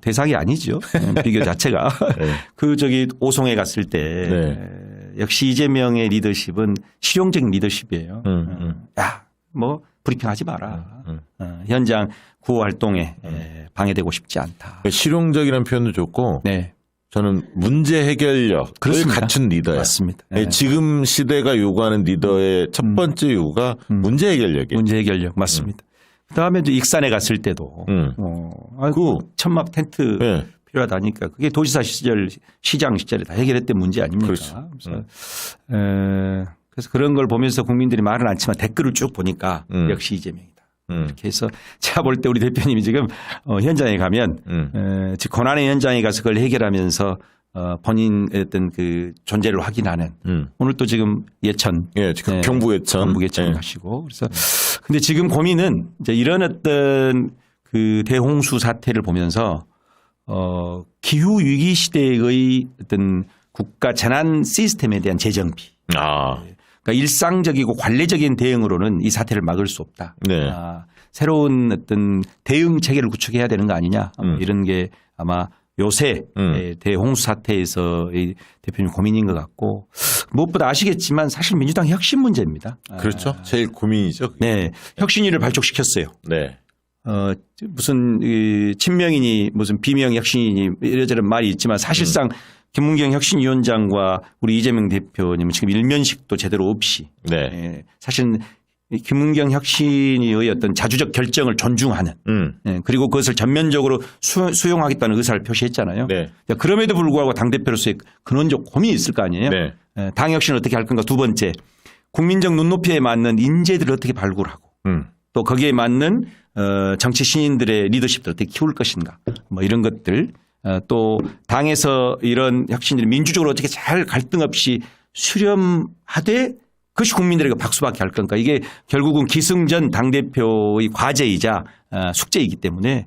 대상이 아니죠. 비교 자체가 네. 오송에 갔을 때 역시 이재명의 리더십은 실용적인 리더십이에요. 야, 뭐 브리핑하지 마라. 현장 구호 활동에 방해되고 싶지 않다. 실용적이라는 표현도 좋고 네. 저는 문제 해결력을 그렇습니다. 갖춘 리더예요. 맞습니다. 네. 지금 시대가 요구하는 리더의 첫 번째 요구가 문제 해결력이에요. 문제 해결력 맞습니다. 그다음에 이제 익산에 갔을 때도 아이고 천막 텐트 네. 필요하다니까 그게 도지사 시절 시장 시절에 다 해결했던 문제 아닙니까? 그렇죠. 그래서 그런 걸 보면서 국민들이 말은 않지만 댓글을 쭉 보니까 역시 이재명이다. 이렇게 해서 제가 볼 때 우리 대표님이 지금 현장에 가면 즉 고난의 현장에 가서 그걸 해결하면서 본인의 어떤 그 존재를 확인하는 오늘 또 지금 예천, 예, 지금 경북 예천 하시고 그래서 근데 지금 고민은 이제 이런 어떤 그 대홍수 사태를 보면서 기후 위기 시대의 어떤 국가 재난 시스템에 대한 재정비. 그러니까 일상적이고 관례적인 대응으로는 이 사태를 막을 수 없다. 네. 새로운 어떤 대응 체계를 구축해야 되는 거 아니냐. 이런 게 아마 요새 대홍수 사태에서의 대표님 고민인 것 같고 무엇보다 아시겠지만 사실 민주당 혁신 문제입니다. 그렇죠. 제일 고민이죠. 그게. 네. 혁신위를 발족시켰어요. 네. 무슨 친명이니 무슨 비명 혁신이니 이래저래 말이 있지만 사실상 김문경 혁신위원장과 우리 이재명 대표님은 지금 일면식도 제대로 없이 네. 사실 김문경 혁신위의 어떤 자주적 결정을 존중하는 그리고 그것을 전면적으로 수용하겠다는 의사를 표시했잖아요. 네. 그럼에도 불구하고 당대표로서의 근원적 고민이 있을 거 아니에요. 네. 당 혁신을 어떻게 할 건가. 두 번째 국민적 눈높이에 맞는 인재들을 어떻게 발굴하고 또 거기에 맞는 정치 신인들의 리더십들을 어떻게 키울 것인가 뭐 이런 것들 또 당에서 이런 혁신들이 민주적으로 어떻게 잘 갈등 없이 수렴하되 그것이 국민들에게 박수받게 할 건가. 이게 결국은 기승전 당대표의 과제이자 숙제이기 때문에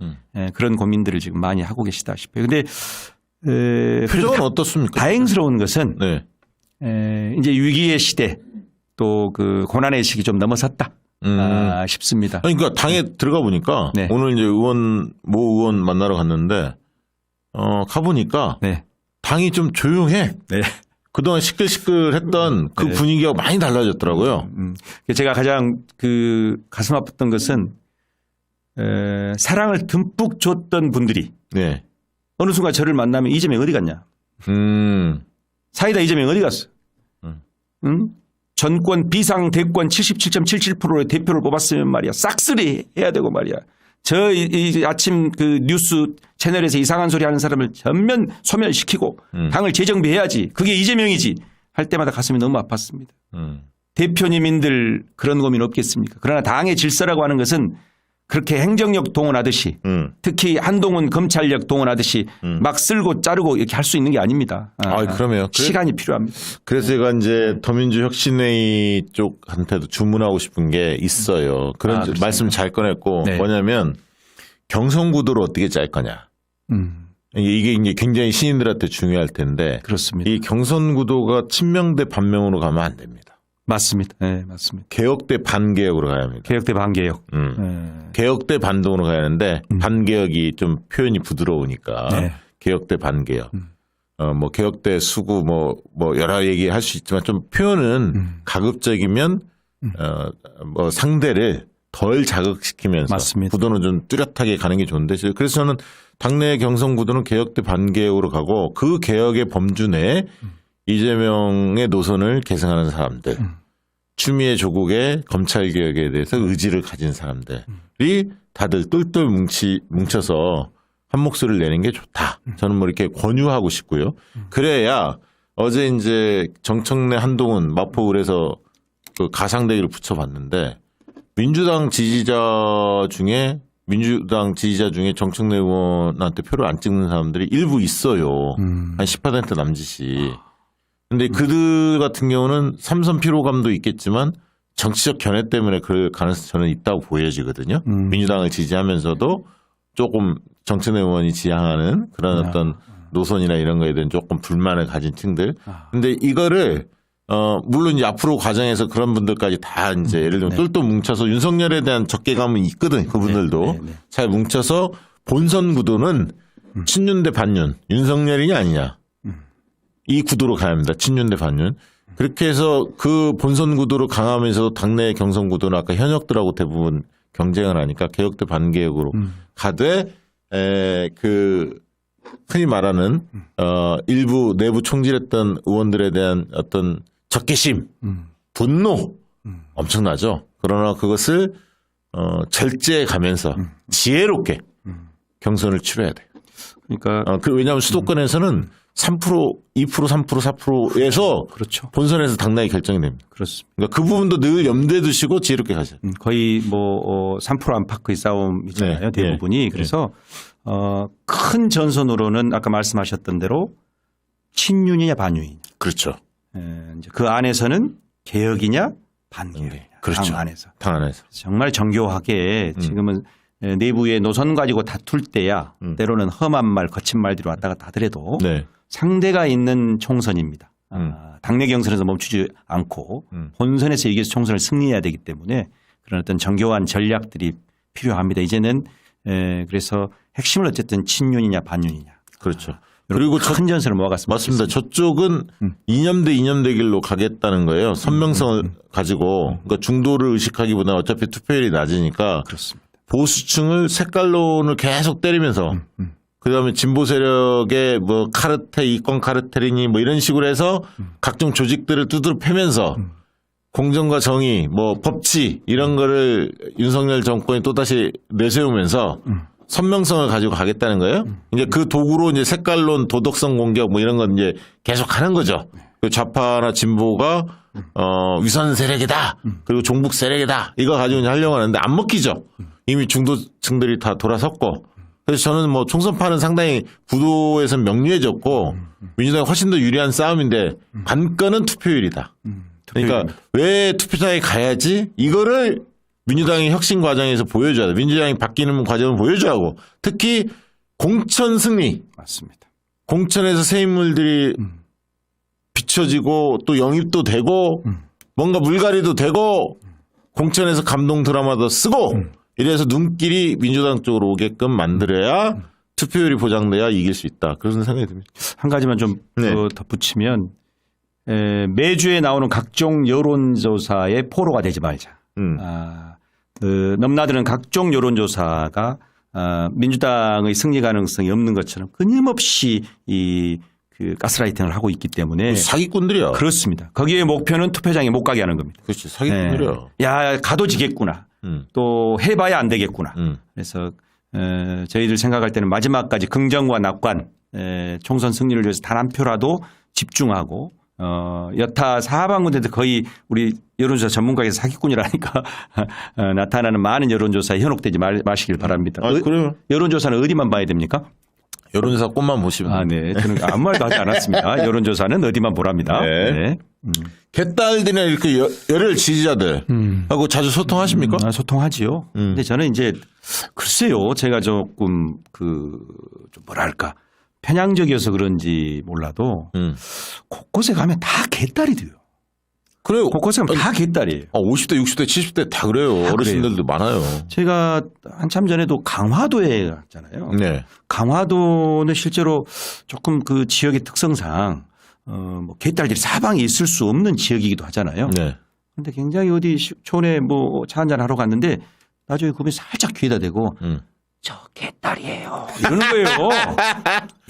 그런 고민들을 지금 많이 하고 계시다 싶어요. 그런데 표정은 어떻습니까? 다행스러운 것은 네. 이제 위기의 시대 또 그 고난의 시기 좀 넘어섰다. 싶습니다. 그러니까 당에 들어가 보니까 네. 오늘 이제 모 의원 만나러 갔는데 가보니까 네. 당이 좀 조용해. 네. 그동안 시끌시끌했던 그 네. 분위기가 많이 달라졌더라고요. 제가 가장 그 가슴 아팠던 것은 사랑을 듬뿍 줬던 분들이 네. 어느 순간 저를 만나면 이재명 어디 갔냐. 사이다 이재명 어디 갔어. 전권 비상 대권 77.77%의 대표를 뽑았으면 말이야. 싹쓸이 해야 되고 말이야. 이 아침 그 뉴스 채널에서 이상한 소리 하는 사람을 전면 소멸시키고 당을 재정비해야지. 그게 이재명이지. 할 때마다 가슴이 너무 아팠습니다. 대표님인들 그런 고민 없겠습니까? 그러나 당의 질서라고 하는 것은 그렇게 행정력 동원하듯이 특히 한동훈 검찰력 동원하듯이 막 쓸고 자르고 이렇게 할 수 있는 게 아닙니다. 그러면 시간이 필요합니다. 그래서 제가 이제 더민주 혁신회의 쪽한테도 주문하고 싶은 게 있어요. 그런 말씀 잘 꺼냈고 네. 뭐냐면 경선구도를 어떻게 짤 거냐. 이게 이제 굉장히 신인들한테 중요할 텐데 그렇습니다. 이 경선구도가 친명 대 반명으로 가면 안 됩니다. 맞습니다. 네, 맞습니다. 개혁 대 반개혁으로 가야 합니다. 개혁 대 반개혁. 개혁 대 반동으로 가야 하는데 반개혁이 좀 표현이 부드러우니까 네. 개혁 대 반개혁. 뭐 개혁 대 수구 뭐 여러 얘기 할 수 있지만 좀 표현은 가급적이면 뭐 상대를 덜 자극시키면서 맞습니다. 구도는 좀 뚜렷하게 가는 게 좋은데 그래서 저는 당내 경선 구도는 개혁 대 반개혁으로 가고 그 개혁의 범주 내에 이재명의 노선을 계승하는 사람들, 추미애 조국의 검찰 개혁에 대해서 의지를 가진 사람들이 다들 똘똘 뭉쳐서 한 목소리를 내는 게 좋다. 저는 뭐 이렇게 권유하고 싶고요. 그래야 어제 이제 정청래 한동훈 마포을에서 그 가상대기를 붙여봤는데 민주당 지지자 중에 정청래 의원한테 표를 안 찍는 사람들이 일부 있어요. 한 10% 남짓이. 근데 그들 같은 경우는 삼선 피로감도 있겠지만 정치적 견해 때문에 그럴 가능성이 저는 있다고 보여지거든요. 민주당을 지지하면서도 조금 정청래 의원이 지향하는 그런 어떤 노선이나 이런 거에 대한 조금 불만을 가진 층들. 근데 이거를 물론 이제 앞으로 과정에서 그런 분들까지 다 이제 예를 들면 똘똘 뭉쳐서 윤석열에 대한 적개감은 있거든. 그분들도 잘 뭉쳐서 본선 구도는 친윤 대 반윤, 윤석열이냐 아니냐. 이 구도로 가야 합니다. 친윤 대 반윤. 그렇게 해서 그 본선 구도로 강하면서 당내 경선 구도는 아까 현역들하고 대부분 경쟁을 하니까 개혁 대 반개혁으로 가되 그 흔히 말하는 일부 내부 총질했던 의원들에 대한 어떤 적개심, 분노 엄청나죠. 그러나 그것을 절제해 가면서 지혜롭게 경선을 치러야 돼요. 그러니까 왜냐하면 수도권에서는 3%, 2%, 3%, 4%에서 그렇죠. 본선에서 당락이 결정이 됩니다. 그렇습니다. 그러니까 그 부분도 늘 염두에 두시고 지혜롭게 가셔야 돼요. 거의 뭐 3% 안팎의 싸움이잖아요. 네, 대부분이. 네, 그래서 큰 전선으로는 아까 말씀하셨던 대로 친윤이냐 반윤이냐. 그렇죠. 이제 그 안에서는 개혁이냐 반개혁이냐. 그렇죠. 당 안에서. 당 안에서. 정말 정교하게 지금은 내부의 노선 가지고 다툴 때야 때로는 험한 말 거친 말들이 왔다 갔다 하더라도 네. 상대가 있는 총선입니다. 당내 경선에서 멈추지 않고 본선에서 이겨서 총선을 승리해야 되기 때문에 그런 어떤 정교한 전략들이 필요합니다. 이제는 그래서 핵심을 어쨌든 친윤이냐 반윤이냐. 그렇죠. 그리고 큰 전선을 모아갔습니다. 맞습니다. 저쪽은 이념대 이념대 길로 가겠다는 거예요. 선명성을 가지고 그러니까 중도를 의식하기보다 어차피 투표율이 낮으니까 그렇습니다. 보수층을 색깔론을 계속 때리면서 그다음에 진보 세력의 뭐 카르텔, 이권 카르텔이니 뭐 이런 식으로 해서 각종 조직들을 두드려 패면서 공정과 정의, 뭐 법치 이런 거를 윤석열 정권이 또다시 내세우면서 선명성을 가지고 가겠다는 거예요. 이제 그 도구로 이제 색깔론, 도덕성 공격 뭐 이런 건 이제 계속 하는 거죠. 그 좌파나 진보가 위선 세력이다. 그리고 종북 세력이다. 이거 가지고 이제 하려고 하는데 안 먹히죠. 이미 중도층들이 다 돌아섰고. 그래서 저는 뭐 총선판은 상당히 구도에서 명료해졌고 민주당이 훨씬 더 유리한 싸움인데 관건은 투표율이다. 그러니까 왜 투표장에 가야지 이거를 민주당이 혁신 과정에서 보여줘야 돼. 민주당이 바뀌는 과정을 보여줘야 하고 특히 공천 승리. 맞습니다. 공천에서 새 인물들이 비춰지고 또 영입도 되고 뭔가 물갈이도 되고 공천에서 감동 드라마도 쓰고 이래서 눈길이 민주당 쪽으로 오게끔 만들어야 투표율이 보장돼야 이길 수 있다. 그런 생각이 듭니다. 한 가지만 좀 네. 덧붙이면 매주에 나오는 각종 여론조사의 포로가 되지 말자. 넘나드는 각종 여론조사가 민주당의 승리 가능성이 없는 것처럼 끊임없이 그 가스라이팅을 하고 있기 때문에 사기꾼들이야. 그렇습니다. 거기에 목표는 투표장에 못 가게 하는 겁니다. 그렇지. 사기꾼들이야. 야 가도 지겠구나. 또 해봐야 안 되겠구나. 그래서 저희들 생각할 때는 마지막까지 긍정과 낙관 총선 승리를 위해서 단 한 표라도 집중하고 여타 사방군데도 거의 우리 여론조사 전문가에서 사기꾼이라니까 나타나는 많은 여론조사에 현혹되지 마시길 바랍니다. 그래요. 여론조사는 어디만 봐야 됩니까? 여론조사 꽃만 보시면. 네. 저는 아무 말도 하지 않았습니다. 여론조사는 어디만 보랍니다. 네. 네. 개딸들이나 이렇게 열혈 지지자들 하고 자주 소통하십니까? 소통하지요. 근데 저는 이제 글쎄요. 제가 조금 좀 뭐랄까 편향적이어서 그런지 몰라도 곳곳에 가면 다 개딸이 돼요. 그래요. 곳곳에 가면 다 개딸이에요. 50대, 60대, 70대 다 그래요. 어르신들도 많아요. 제가 한참 전에도 강화도에 갔잖아요. 네. 강화도는 실제로 조금 그 지역의 특성상 뭐 개딸들이 사방에 있을 수 없는 지역이기도 하잖아요. 네. 근데 굉장히 어디 촌에 뭐 차 한잔 하러 갔는데 나중에 그분이 살짝 귀에다 대고 저 개딸이에요. 이러는 거예요.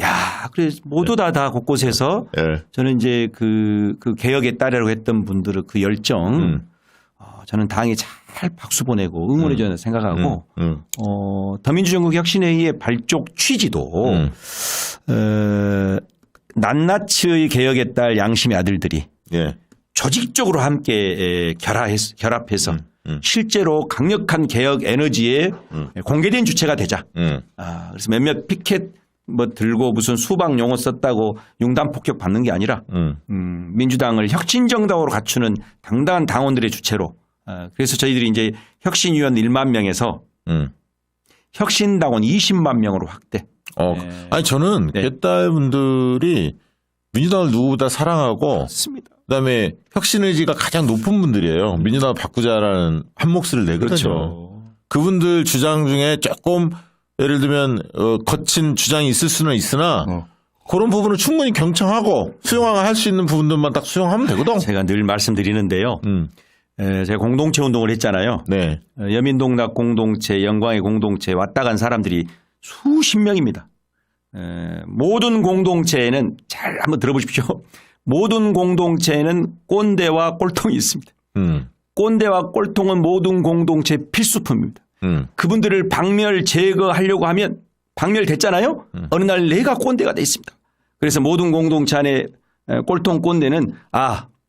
야, 그래서 모두 다 곳곳에서 네. 저는 이제 그 개혁의 딸이라고 했던 분들의 그 열정 저는 당에 잘 박수 보내고 응원해 줘야 생각하고 더민주전국 혁신회의의 발족 취지도 낱낱의 개혁의 딸 양심의 아들들이 예. 조직적으로 함께 결합해서 실제로 강력한 개혁 에너지의 공개된 주체가 되자. 그래서 몇몇 피켓 뭐 들고 무슨 수박 용어 썼다고 융단 폭격 받는 게 아니라 민주당을 혁신정당으로 갖추는 당당한 당원들의 주체로. 그래서 저희들이 이제 혁신위원 1만 명에서 혁신당원 20만 명으로 확대. 아니 저는 네. 개딸분들이 민주당을 누구보다 사랑하고 맞습니다. 그다음에 혁신 의지가 가장 높은 분들이에요. 민주당을 바꾸자라는 한 몫을 내거든요. 그렇죠. 그분들 주장 중에 조금 예를 들면 거친 주장이 있을 수는 있으나 그런 부분을 충분히 경청하고 수용할 수 있는 부분들만 딱 수용하면 되거든. 제가 늘 말씀드리는데요. 제가 공동체 운동을 했잖아요. 네. 여민동락 공동체, 영광의 공동체 왔다 간 사람들이 수십 명입니다. 모든 공동체에는 잘 한번 들어보십시오. 모든 공동체에는 꼰대와 꼴통이 있습니다. 꼰대와 꼴통은 모든 공동체 필수품입니다. 그분들을 박멸 제거하려고 하면 박멸됐잖아요. 어느 날 내가 꼰대가 돼 있습니다. 그래서 모든 공동체 안에 꼴통 꼰대는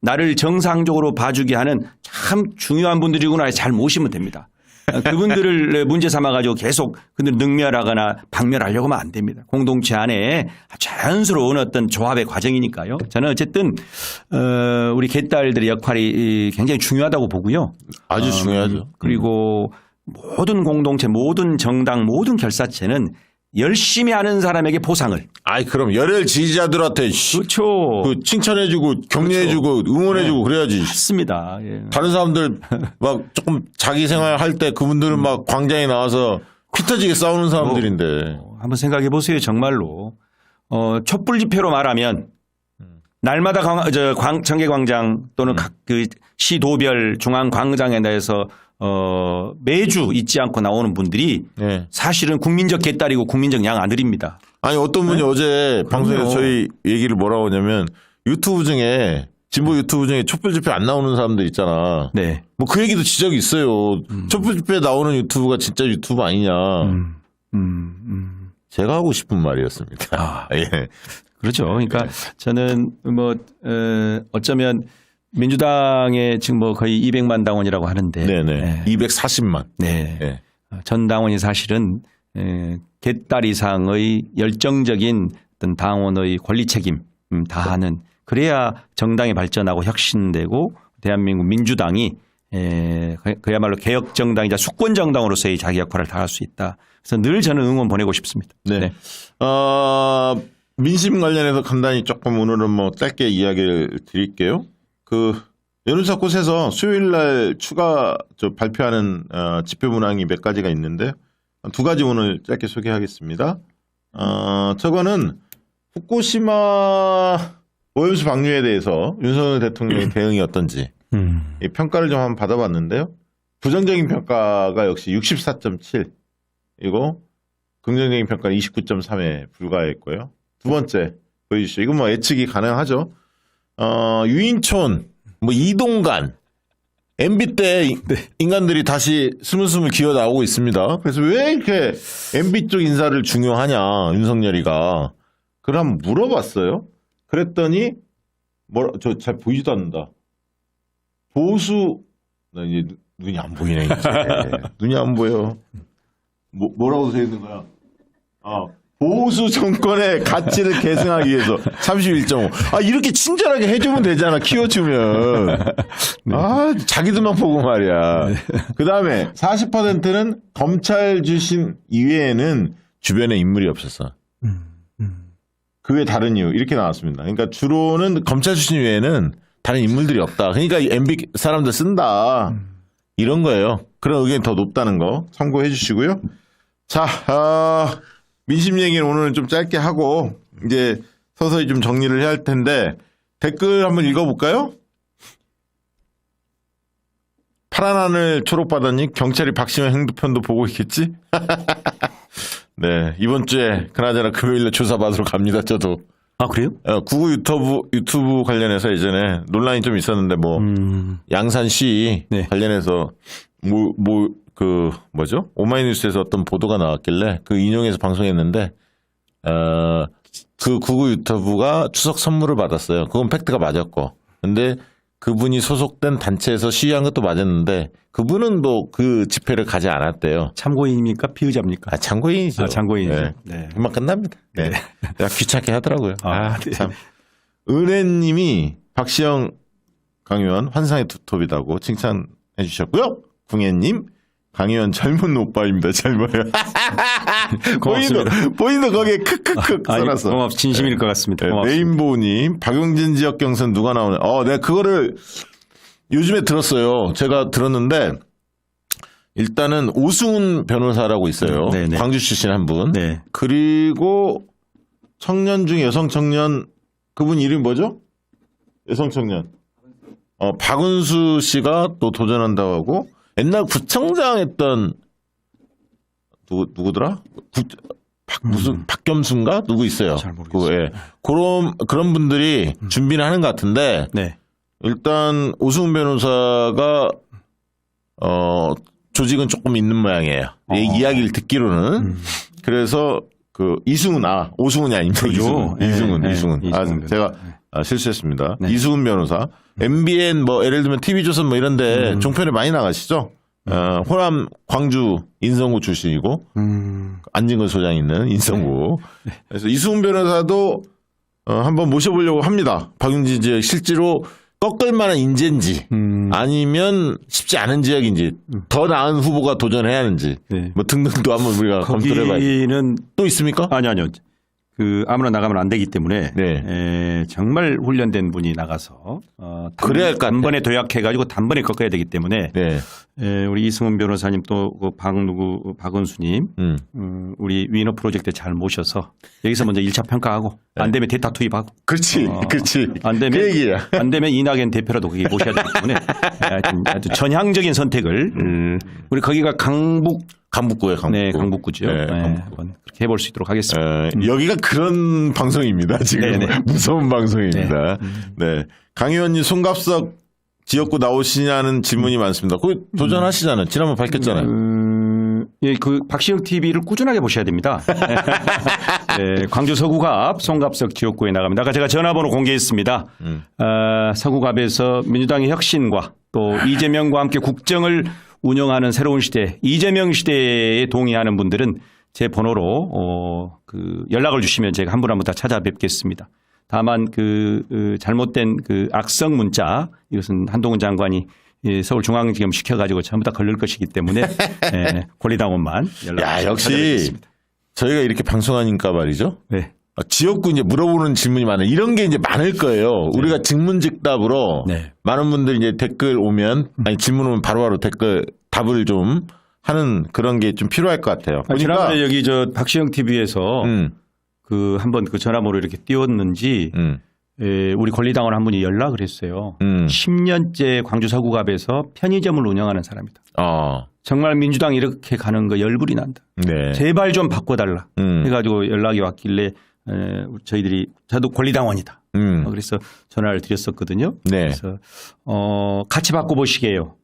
나를 정상적으로 봐주게 하는 참 중요한 분들이구나 잘 모시면 됩니다. 그분들을 문제 삼아가지고 계속 그들 능멸하거나 박멸하려고 하면 안 됩니다. 공동체 안에 자연스러운 어떤 조합의 과정이니까요. 저는 어쨌든 우리 개딸들의 역할이 굉장히 중요하다고 보고요. 아주 중요하죠. 그리고 모든 공동체, 모든 정당, 모든 결사체는 열심히 하는 사람에게 보상을. 그럼 열혈 지지자들한테 그렇죠. 칭찬해주고 격려해주고 응원해주고 그래야지. 맞습니다. 예. 다른 사람들 막 조금 자기 생활 할 때 그분들은 막 광장에 나와서 피 터지게 싸우는 사람들인데. 한번 생각해 보세요. 정말로. 촛불 집회로 말하면 날마다 청계광장 또는 각 그 시도별 중앙 광장에 대해서 매주 잊지 않고 나오는 분들이 네. 사실은 국민적 개딸이고 국민적 양아들입니다. 아니 어떤 분이 어제 방송에서 저희 얘기를 뭐라고 하냐면 유튜브 중에 진보 유튜브 중에 촛불 집회 안 나오는 사람들 있잖아. 네. 뭐 그 얘기도 지적이 있어요. 촛불 집회 나오는 유튜브가 진짜 유튜브 아니냐. 제가 하고 싶은 말이었습니다. 예. 그렇죠. 그러니까 저는 뭐 어쩌면 민주당에 지금 뭐 거의 200만 당원이라고 하는데. 네네. 240만. 네. 네. 전 당원이 사실은 개딸 이상의 열정적인 어떤 당원의 권리 책임 다하는 그래야 정당이 발전하고 혁신되고 대한민국 민주당이 그야말로 개혁 정당이자 수권 정당으로서의 자기 역할을 다할 수 있다. 그래서 늘 저는 응원 보내고 싶습니다. 네. 민심 관련해서 간단히 조금 오늘은 뭐 짧게 이야기를 드릴게요. 여론조사 곳에서 수요일 날 추가 발표하는 지표 문항이 몇 가지가 있는데 두 가지 오늘 짧게 소개하겠습니다. 저거는 후쿠시마 오염수 방류에 대해서 윤석열 대통령의 대응이 어떤지 이 평가를 좀 한번 받아봤는데요. 부정적인 평가가 역시 64.7이고 긍정적인 평가는 29.3에 불과했고요. 두 번째 보여주시죠. 이건 뭐 예측이 가능하죠. 유인촌, 뭐 이동간, MB 때 인간들이 다시 스물스물 기어 나오고 있습니다. 그래서 왜 이렇게 MB 쪽 인사를 중요하냐, 윤석열이가. 그걸 한번 물어봤어요. 그랬더니, 저 잘 보이지도 않는다. 나 이제 눈이 안 보이네, 이제. 눈이 안 보여. 뭐라고 써 있는 거야? 보수 정권의 가치를 계승하기 위해서 31.5. 이렇게 친절하게 해주면 되잖아. 키워주면. 자기들만 보고 말이야. 그 다음에 40%는 검찰 출신 이외에는 주변에 인물이 없었어. 그 외 다른 이유. 이렇게 나왔습니다. 그러니까 주로는 검찰 출신 이외에는 다른 인물들이 없다. 그러니까 이 MB 사람들 쓴다. 이런 거예요. 그런 의견이 더 높다는 거 참고해 주시고요. 자, 민심 얘기는 오늘 좀 짧게 하고 이제 서서히 좀 정리를 해야 할 텐데 댓글 한번 읽어볼까요? 파란 하늘 초록바다님 경찰이 박시영 행동편도 보고 있겠지? 네, 이번 주에 그나저나 금요일에 조사받으러 갑니다. 저도. 아, 그래요? 구구 유튜브 관련해서 예전에 논란이 좀 있었는데 뭐 양산시 네. 관련해서 뭐죠? 오마이뉴스에서 어떤 보도가 나왔길래 그 인용해서 방송했는데 그 구구 유튜브가 추석 선물을 받았어요. 그건 팩트가 맞았고. 근데 그분이 소속된 단체에서 시위한 것도 맞았는데 그분은 뭐 그 집회를 가지 않았대요. 참고인입니까? 피의자입니까? 참고인이죠. 아, 참고인이죠. 네. 네. 금방 끝납니다. 네. 내가 귀찮게 하더라고요. 네. 참. 은혜님이 박시영 강 의원 환상의 두톱이다고 칭찬해 주셨고요. 궁예님 강 의원 젊은 오빠입니다. 젊어요. 고맙습니다. 본인도 거기에 크크크 써놨어. 진심일 것 같습니다. 네, 고맙습니다. 네임보우님 박용진 지역 경선 누가 나오네. 내가 그거를 요즘에 들었어요. 제가 들었는데 일단은 오승훈 변호사라고 있어요. 네네. 광주 출신 한 분. 네. 그리고 청년 중 여성 청년 그분 이름이 뭐죠? 여성 청년. 박은수 씨가 또 도전한다고 하고 옛날 구청장 했던 누구더라? 박겸수인가? 누구 있어요? 잘 모르겠어요. 예. 그런 분들이 준비를 하는 것 같은데 네. 일단 오승훈 변호사가 조직은 조금 있는 모양이에요. 이야기를 듣기로는. 그래서 오승훈이 아닙니다. 그죠? 이승훈. 네, 이승훈. 이승훈 제가 실수했습니다. 네. 이승훈 변호사. MBN 예를 들면 TV조선 이런데 종편에 많이 나가시죠? 호남 광주 인성구 출신이고 안진걸 소장 있는 인성구. 그래서 이승훈 변호사도 한번 모셔보려고 합니다. 박용진 지역 실제로 꺾을 만한 인재인지 아니면 쉽지 않은 지역인지 더 나은 후보가 도전해야 하는지 네. 등등도 한번 우리가 검토를 해봐야죠. 거기는 또 있습니까? 아니요. 아무나 나가면 안 되기 때문에 네. 정말 훈련된 분이 나가서 그래야 할 것 같아요. 단번에 도약해가지고 단번에 꺾어야 되기 때문에 네. 우리 이승훈 변호사님 또 박은수님 우리 위너 프로젝트 잘 모셔서 여기서 먼저 1차 평가하고 안 되면 대타 투입하고 그렇지. 안 되면 그 얘기야. 안 되면 이낙연 대표라도 거기 모셔야 되기 때문에 아주 전향적인 선택을 우리 거기가 강북구에 네, 강북구죠. 네, 한번 그렇게 해볼 수 있도록 하겠습니다. 여기가 그런 방송입니다. 지금 네네. 무서운 방송입니다. 네. 강 의원님 송갑석 지역구 나오시냐는 질문이 많습니다. 거기 도전하시잖아요. 지난번 밝혔잖아요. 예, 박시영 TV를 꾸준하게 보셔야 됩니다. 네, 광주 서구갑 송갑석 지역구에 나갑니다. 아까 제가 전화번호 공개했습니다. 서구갑에서 민주당의 혁신과 또 이재명과 함께 국정을 운영하는 새로운 시대, 이재명 시대에 동의하는 분들은 제 번호로 연락을 주시면 제가 한 분 한 분 다 찾아뵙겠습니다. 다만 잘못된 악성 문자 이것은 한동훈 장관이 서울중앙지검 시켜가지고 전부 다 걸릴 것이기 때문에 권리당원만 연락. 역시 찾아뵙겠습니다. 저희가 이렇게 방송하니까 말이죠. 네. 지역구 이제 물어보는 질문이 많아요. 이런 게 이제 많을 거예요. 우리가 직문직답으로 네. 많은 분들이 이제 댓글 오면 질문 오면 바로바로 댓글 답을 좀 하는 그런 게 좀 필요할 것 같아요. 지난번에 여기 박시영 TV에서 한번 전화번호 이렇게 띄웠는지 우리 권리당원 한 분이 연락을 했어요. 10년째 광주 서구갑에서 편의점을 운영하는 사람이다. 정말 민주당 이렇게 가는 거 열불이 난다. 네. 제발 좀 바꿔달라. 해가지고 연락이 왔길래 저도 권리당원이다. 그래서 전화를 드렸었거든요. 네. 그래서 같이 바꿔보시게요.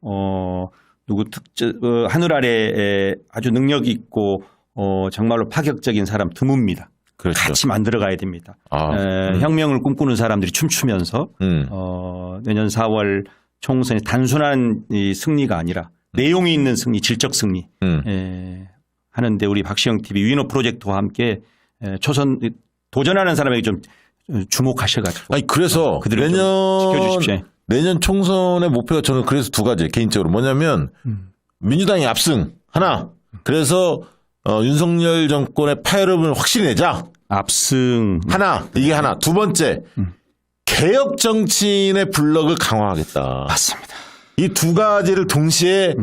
하늘 아래 아주 능력 있고 정말로 파격적인 사람 드뭅니다. 그렇죠. 같이 만들어 가야 됩니다. 혁명을 꿈꾸는 사람들이 춤추면서 내년 4월 총선이 단순한 승리가 아니라 내용이 있는 승리, 질적 승리 하는데 우리 박시영 TV 위너 프로젝트와 함께 도전하는 사람에게 좀 주목하셔가지고. 그래서 그들을 지켜주십시오. 내년 총선의 목표가 저는 그래서 두 가지 개인적으로 뭐냐면 민주당이 압승 하나. 그래서 윤석열 정권의 파열음을 확실히 내자. 압승 하나. 이게 하나. 두 번째. 개혁 정치인의 블럭을 강화하겠다. 맞습니다. 이 두 가지를 동시에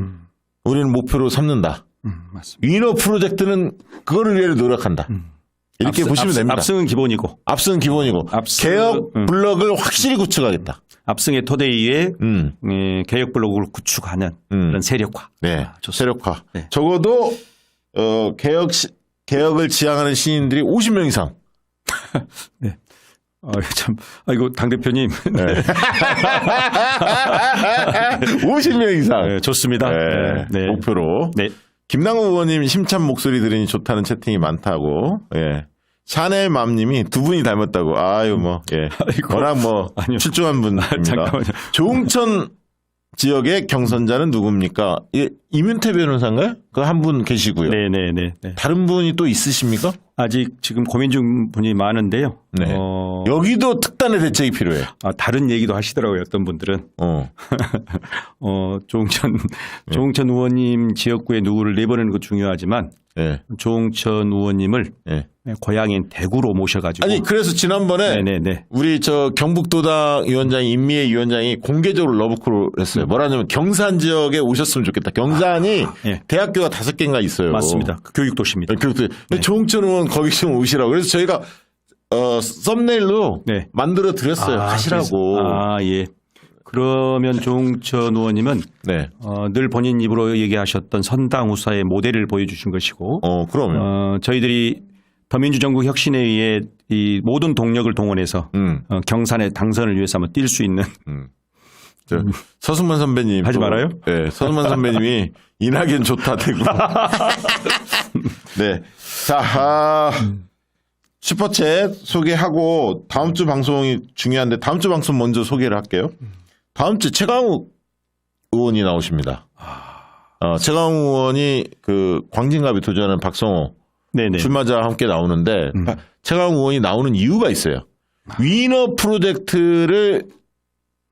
우리는 목표로 삼는다. 맞습니다. 위너 프로젝트는 그거를 위해 노력한다. 이렇게 보시면 됩니다. 압승은 기본이고 압승은 기본이고 개혁 블럭을 확실히 구축하겠다. 압승의 토대 위에 개혁 블록을 구축하는 그런 세력화. 네, 세력화. 네. 적어도 개혁을 지향하는 시인들이 50명 이상. 네. 참, 이거 당대표님. 네. 50명 이상. 네, 좋습니다. 네, 네. 목표로. 네. 김남국 의원님 심찬 목소리 들으니 좋다는 채팅이 많다고. 예. 샤넬맘님이 두 분이 닮았다고. 아유 뭐. 예. 워낙 뭐 아니요. 출중한 분입니다. 잠깐만요. 조응천 지역의 경선자는 누굽니까? 이문태 변호사인가요? 그 한 분 계시고요. 네네네. 다른 분이 또 있으십니까? 아직 지금 고민 중 분이 많은데요. 네. 여기도 특단의 대책이 필요해. 다른 얘기도 하시더라고요. 어떤 분들은. 조응천 의원님 지역구에 누구를 내보내는 거 중요하지만 네. 조응천 의원님을 네. 고향인 대구로 모셔가지고. 아니 그래서 지난번에 네네네. 우리 저 경북도당 위원장 임미애 위원장이 공개적으로 러브콜을 했어요. 뭐라냐면 경산 지역에 오셨으면 좋겠다. 경산이 네. 대학교가 5개인가 있어요. 맞습니다. 교육도시입니다. 교육도. 네. 조응천 의원 거기 좀 오시라고. 그래서 저희가 썸네일로 네. 만들어 드렸어요. 하시라고. 예. 그러면 조응천 의원님은 네. 늘 본인 입으로 얘기하셨던 선당우사의 모델을 보여주신 것이고, 그럼요. 저희들이 더민주전국 혁신에 의해 이 모든 동력을 동원해서 경산의 당선을 위해서 한번 뛸 수 있는. 서승만 선배님 하지 말아요? 네, 서승만 선배님이 이낙연 좋다 대구. 네. 자, 슈퍼챗 소개하고 다음 주 방송이 중요한데 다음 주 방송 먼저 소개를 할게요. 다음 주 최강욱 의원이 나오십니다. 최강욱 의원이 그 광진갑에 도전하는 박성호 네네. 출마자와 함께 나오는데 최강욱 의원이 나오는 이유가 있어요. 위너 프로젝트를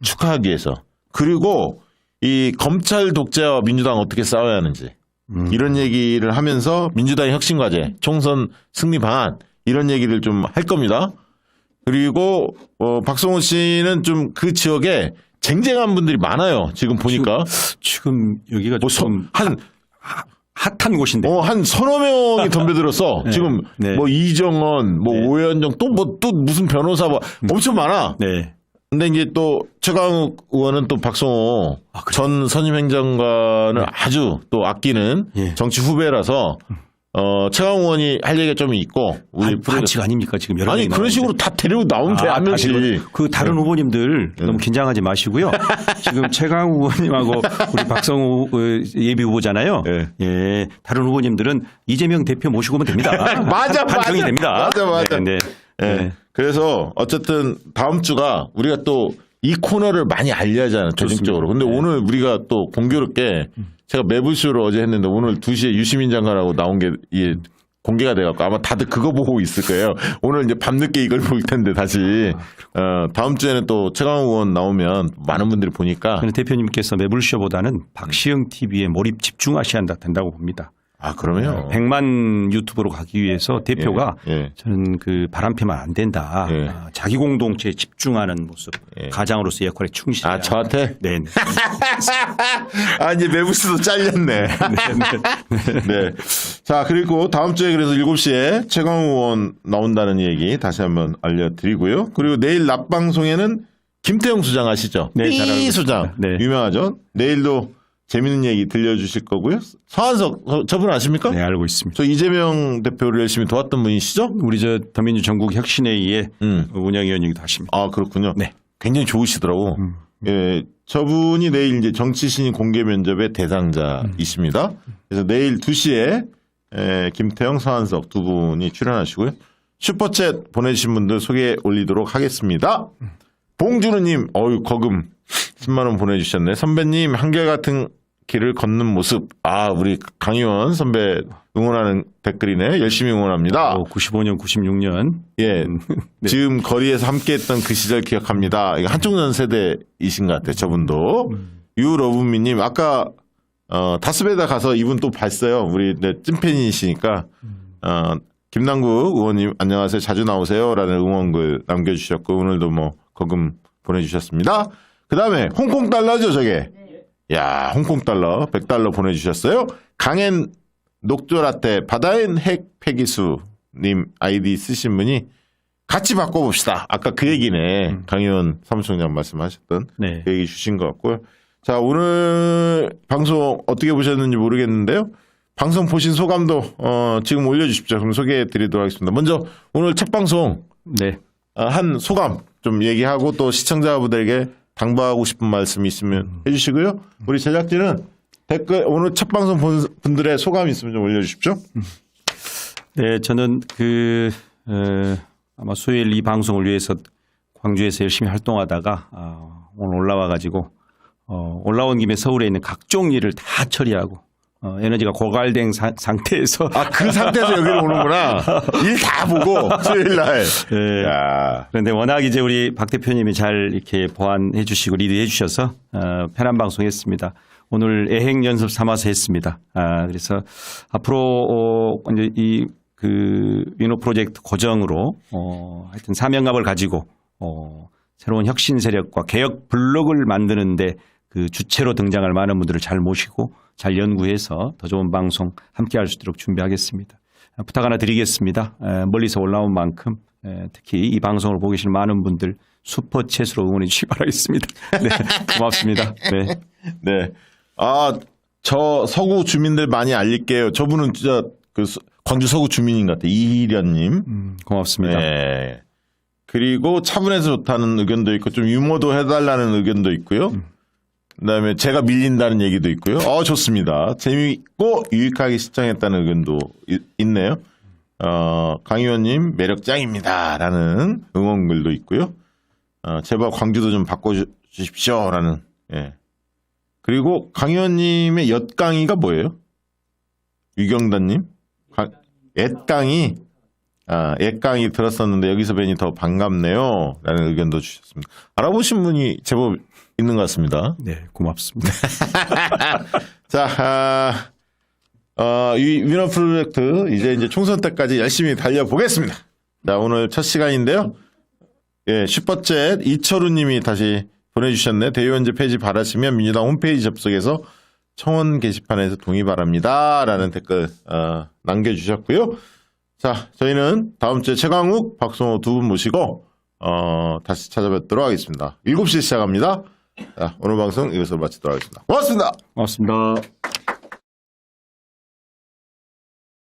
축하하기 위해서. 그리고 이 검찰 독재와 민주당 어떻게 싸워야 하는지 이런 얘기를 하면서 민주당의 혁신과제, 총선 승리 방안 이런 얘기를 좀 할 겁니다. 그리고 박성호 씨는 좀 그 지역에 쟁쟁한 분들이 많아요. 지금 보니까 지금 여기가 좀 핫한 곳인데. 한 서너 명이 덤벼들었어. 네. 지금 네. 뭐 이정원, 뭐 네. 오현정 또 무슨 변호사 뭐 엄청 많아. 네. 근데 이제 또 최강욱 의원은 또 박성호 전 선임행정관을 아주 또 아끼는 예. 정치 후배라서 최강욱 의원이 할 얘기가 좀 있고 우리 반칙 아닙니까 지금 여러 아니 명이 그런 나오는데. 식으로 다 데리고 나오면 돼 한 명씩. 그 다른 후보님들 너무 긴장하지 마시고요. 지금 최강욱 의원님하고 우리 박성호 예비 후보잖아요. 네. 예, 다른 후보님들은 이재명 대표 모시고 오면 됩니다. 맞아. 판정이 됩니다. 맞아. 네. 네. 그래서 어쨌든 다음 주가 우리가 또 이 코너를 많이 알려야 하잖아요. 조직적으로. 근데 오늘 우리가 또 공교롭게 제가 매불쇼를 어제 했는데 오늘 2시에 유시민 장관하고 나온 게 공개가 돼갖고 아마 다들 그거 보고 있을 거예요. 오늘 이제 밤늦게 이걸 볼 텐데 다시. 다음 주에는 또 최강욱 의원 나오면 많은 분들이 보니까. 대표님께서 매불쇼보다는 박시영 TV에 몰입 집중하셔야 된다고 봅니다. 그러면 100만 유튜브로 가기 위해서 대표가 저는 그 바람피면 안 된다. 자기 공동체에 집중하는 모습, 가장으로서 역할에 충실해야. 저한테? 네. 이제 매부스도 잘렸네. 네. 자, 그리고 다음 주에 그래서 7시에 최강욱 의원 나온다는 얘기 다시 한번 알려드리고요. 그리고 내일 낮 방송에는 김태형 수장 아시죠? 네, 잘 알고 이 있습니다. 수장. 네. 유명하죠? 내일도 재밌는 얘기 들려주실 거고요. 서한석, 저분 아십니까? 네, 알고 있습니다. 저 이재명 대표를 열심히 도왔던 분이시죠? 우리 더민주 전국 혁신회의의 운영위원이기도 하십니다. 그렇군요. 네. 굉장히 좋으시더라고. 예, 저분이 내일 이제 정치신인 공개 면접의 대상자이십니다. 그래서 내일 2시에 김태형, 서한석 두 분이 출연하시고요. 슈퍼챗 보내주신 분들 소개 올리도록 하겠습니다. 봉준우님, 거금 10만원 보내주셨네. 선배님, 한결같은 길을 걷는 모습. 우리 강의원 선배 응원하는 댓글이네. 열심히 응원합니다. 95년, 96년. 예. 네. 지금 거리에서 함께했던 그 시절 기억합니다. 이거 한쪽년 세대이신 것 같아요. 저분도. 유러브미님, 아까 다스베다 가서 이분 또 봤어요. 우리 찐팬이시니까. 김남국 의원님 안녕하세요. 자주 나오세요. 라는 응원글 남겨주셨고 오늘도 뭐 거금 보내주셨습니다. 그 다음에 홍콩 달러죠, 저게. 야, 홍콩 달러 100달러 보내주셨어요. 강엔 녹조라떼 바다엔 핵 폐기수님 아이디 쓰신 분이 같이 바꿔봅시다. 아까 그 얘기네. 강의원 사무총장 말씀하셨던 네. 그 얘기 주신 것 같고요. 자, 오늘 방송 어떻게 보셨는지 모르겠는데요. 방송 보신 소감도 지금 올려주십시오. 그럼 소개해드리도록 하겠습니다. 먼저 오늘 첫 방송 네. 한 소감 좀 얘기하고 또 시청자분들에게 당부하고 싶은 말씀이 있으면 해주시고요. 우리 제작진은 댓글 오늘 첫 방송 본 분들의 소감 있으면 좀 올려주십시오. 네, 저는 아마 수요일 이 방송을 위해서 광주에서 열심히 활동하다가 오늘 올라와가지고 올라온 김에 서울에 있는 각종 일을 다 처리하고 에너지가 고갈된 상태에서 그 상태에서 여기로 오는구나. 일 다 보고 수요일 날. 네. 야. 그런데 워낙 이제 우리 박 대표님이 잘 이렇게 보완해 주시고 리드해 주셔서 편한 방송했습니다. 오늘 애행 연습 삼아서 했습니다. 그래서 앞으로 이제 위노 프로젝트 고정으로 하여튼 사명감을 가지고 새로운 혁신 세력과 개혁 블록을 만드는데 그 주체로 등장할 많은 분들을 잘 모시고 잘 연구해서 더 좋은 방송 함께 할 수 있도록 준비하겠습니다. 부탁 하나 드리겠습니다. 멀리서 올라온 만큼 특히 이 방송을 보고 계신 많은 분들 슈퍼챗으로 응원해 주시기 바라겠습니다. 네, 고맙습니다. 네. 네. 저 서구 주민들 많이 알릴게요. 저분은 진짜 광주 서구 주민인 것 같아요. 이희련님. 고맙습니다. 네. 그리고 차분해서 좋다는 의견도 있고 좀 유머도 해달라는 의견도 있고요. 그다음에 제가 밀린다는 얘기도 있고요. 좋습니다. 재미있고 유익하게 시청했다는 의견도 있네요. 강 의원님 매력 짱입니다라는 응원글도 있고요. 제발 광주도 좀 바꿔주십시오라는. 예. 그리고 강 의원님의 엿강의가 뭐예요? 유경단님? 앳강의. 앳강의 들었었는데 여기서 뵈니 더 반갑네요. 라는 의견도 주셨습니다. 알아보신 분이 제법 있는 것 같습니다. 네, 고맙습니다. 자, 위너 프로젝트 이제 총선 때까지 열심히 달려보겠습니다. 자, 오늘 첫 시간인데요. 예, 슈퍼챗 이철우님이 다시 보내주셨네. 대의원제 폐지 바라시면 민주당 홈페이지 접속해서 청원 게시판에서 동의 바랍니다. 라는 댓글 남겨주셨고요. 자, 저희는 다음 주에 최강욱, 박성호 두 분 모시고 다시 찾아뵙도록 하겠습니다. 7시에 시작합니다. 자, 오늘 방송 이것으로 마치도록 하겠습니다. 고맙습니다. 고맙습니다.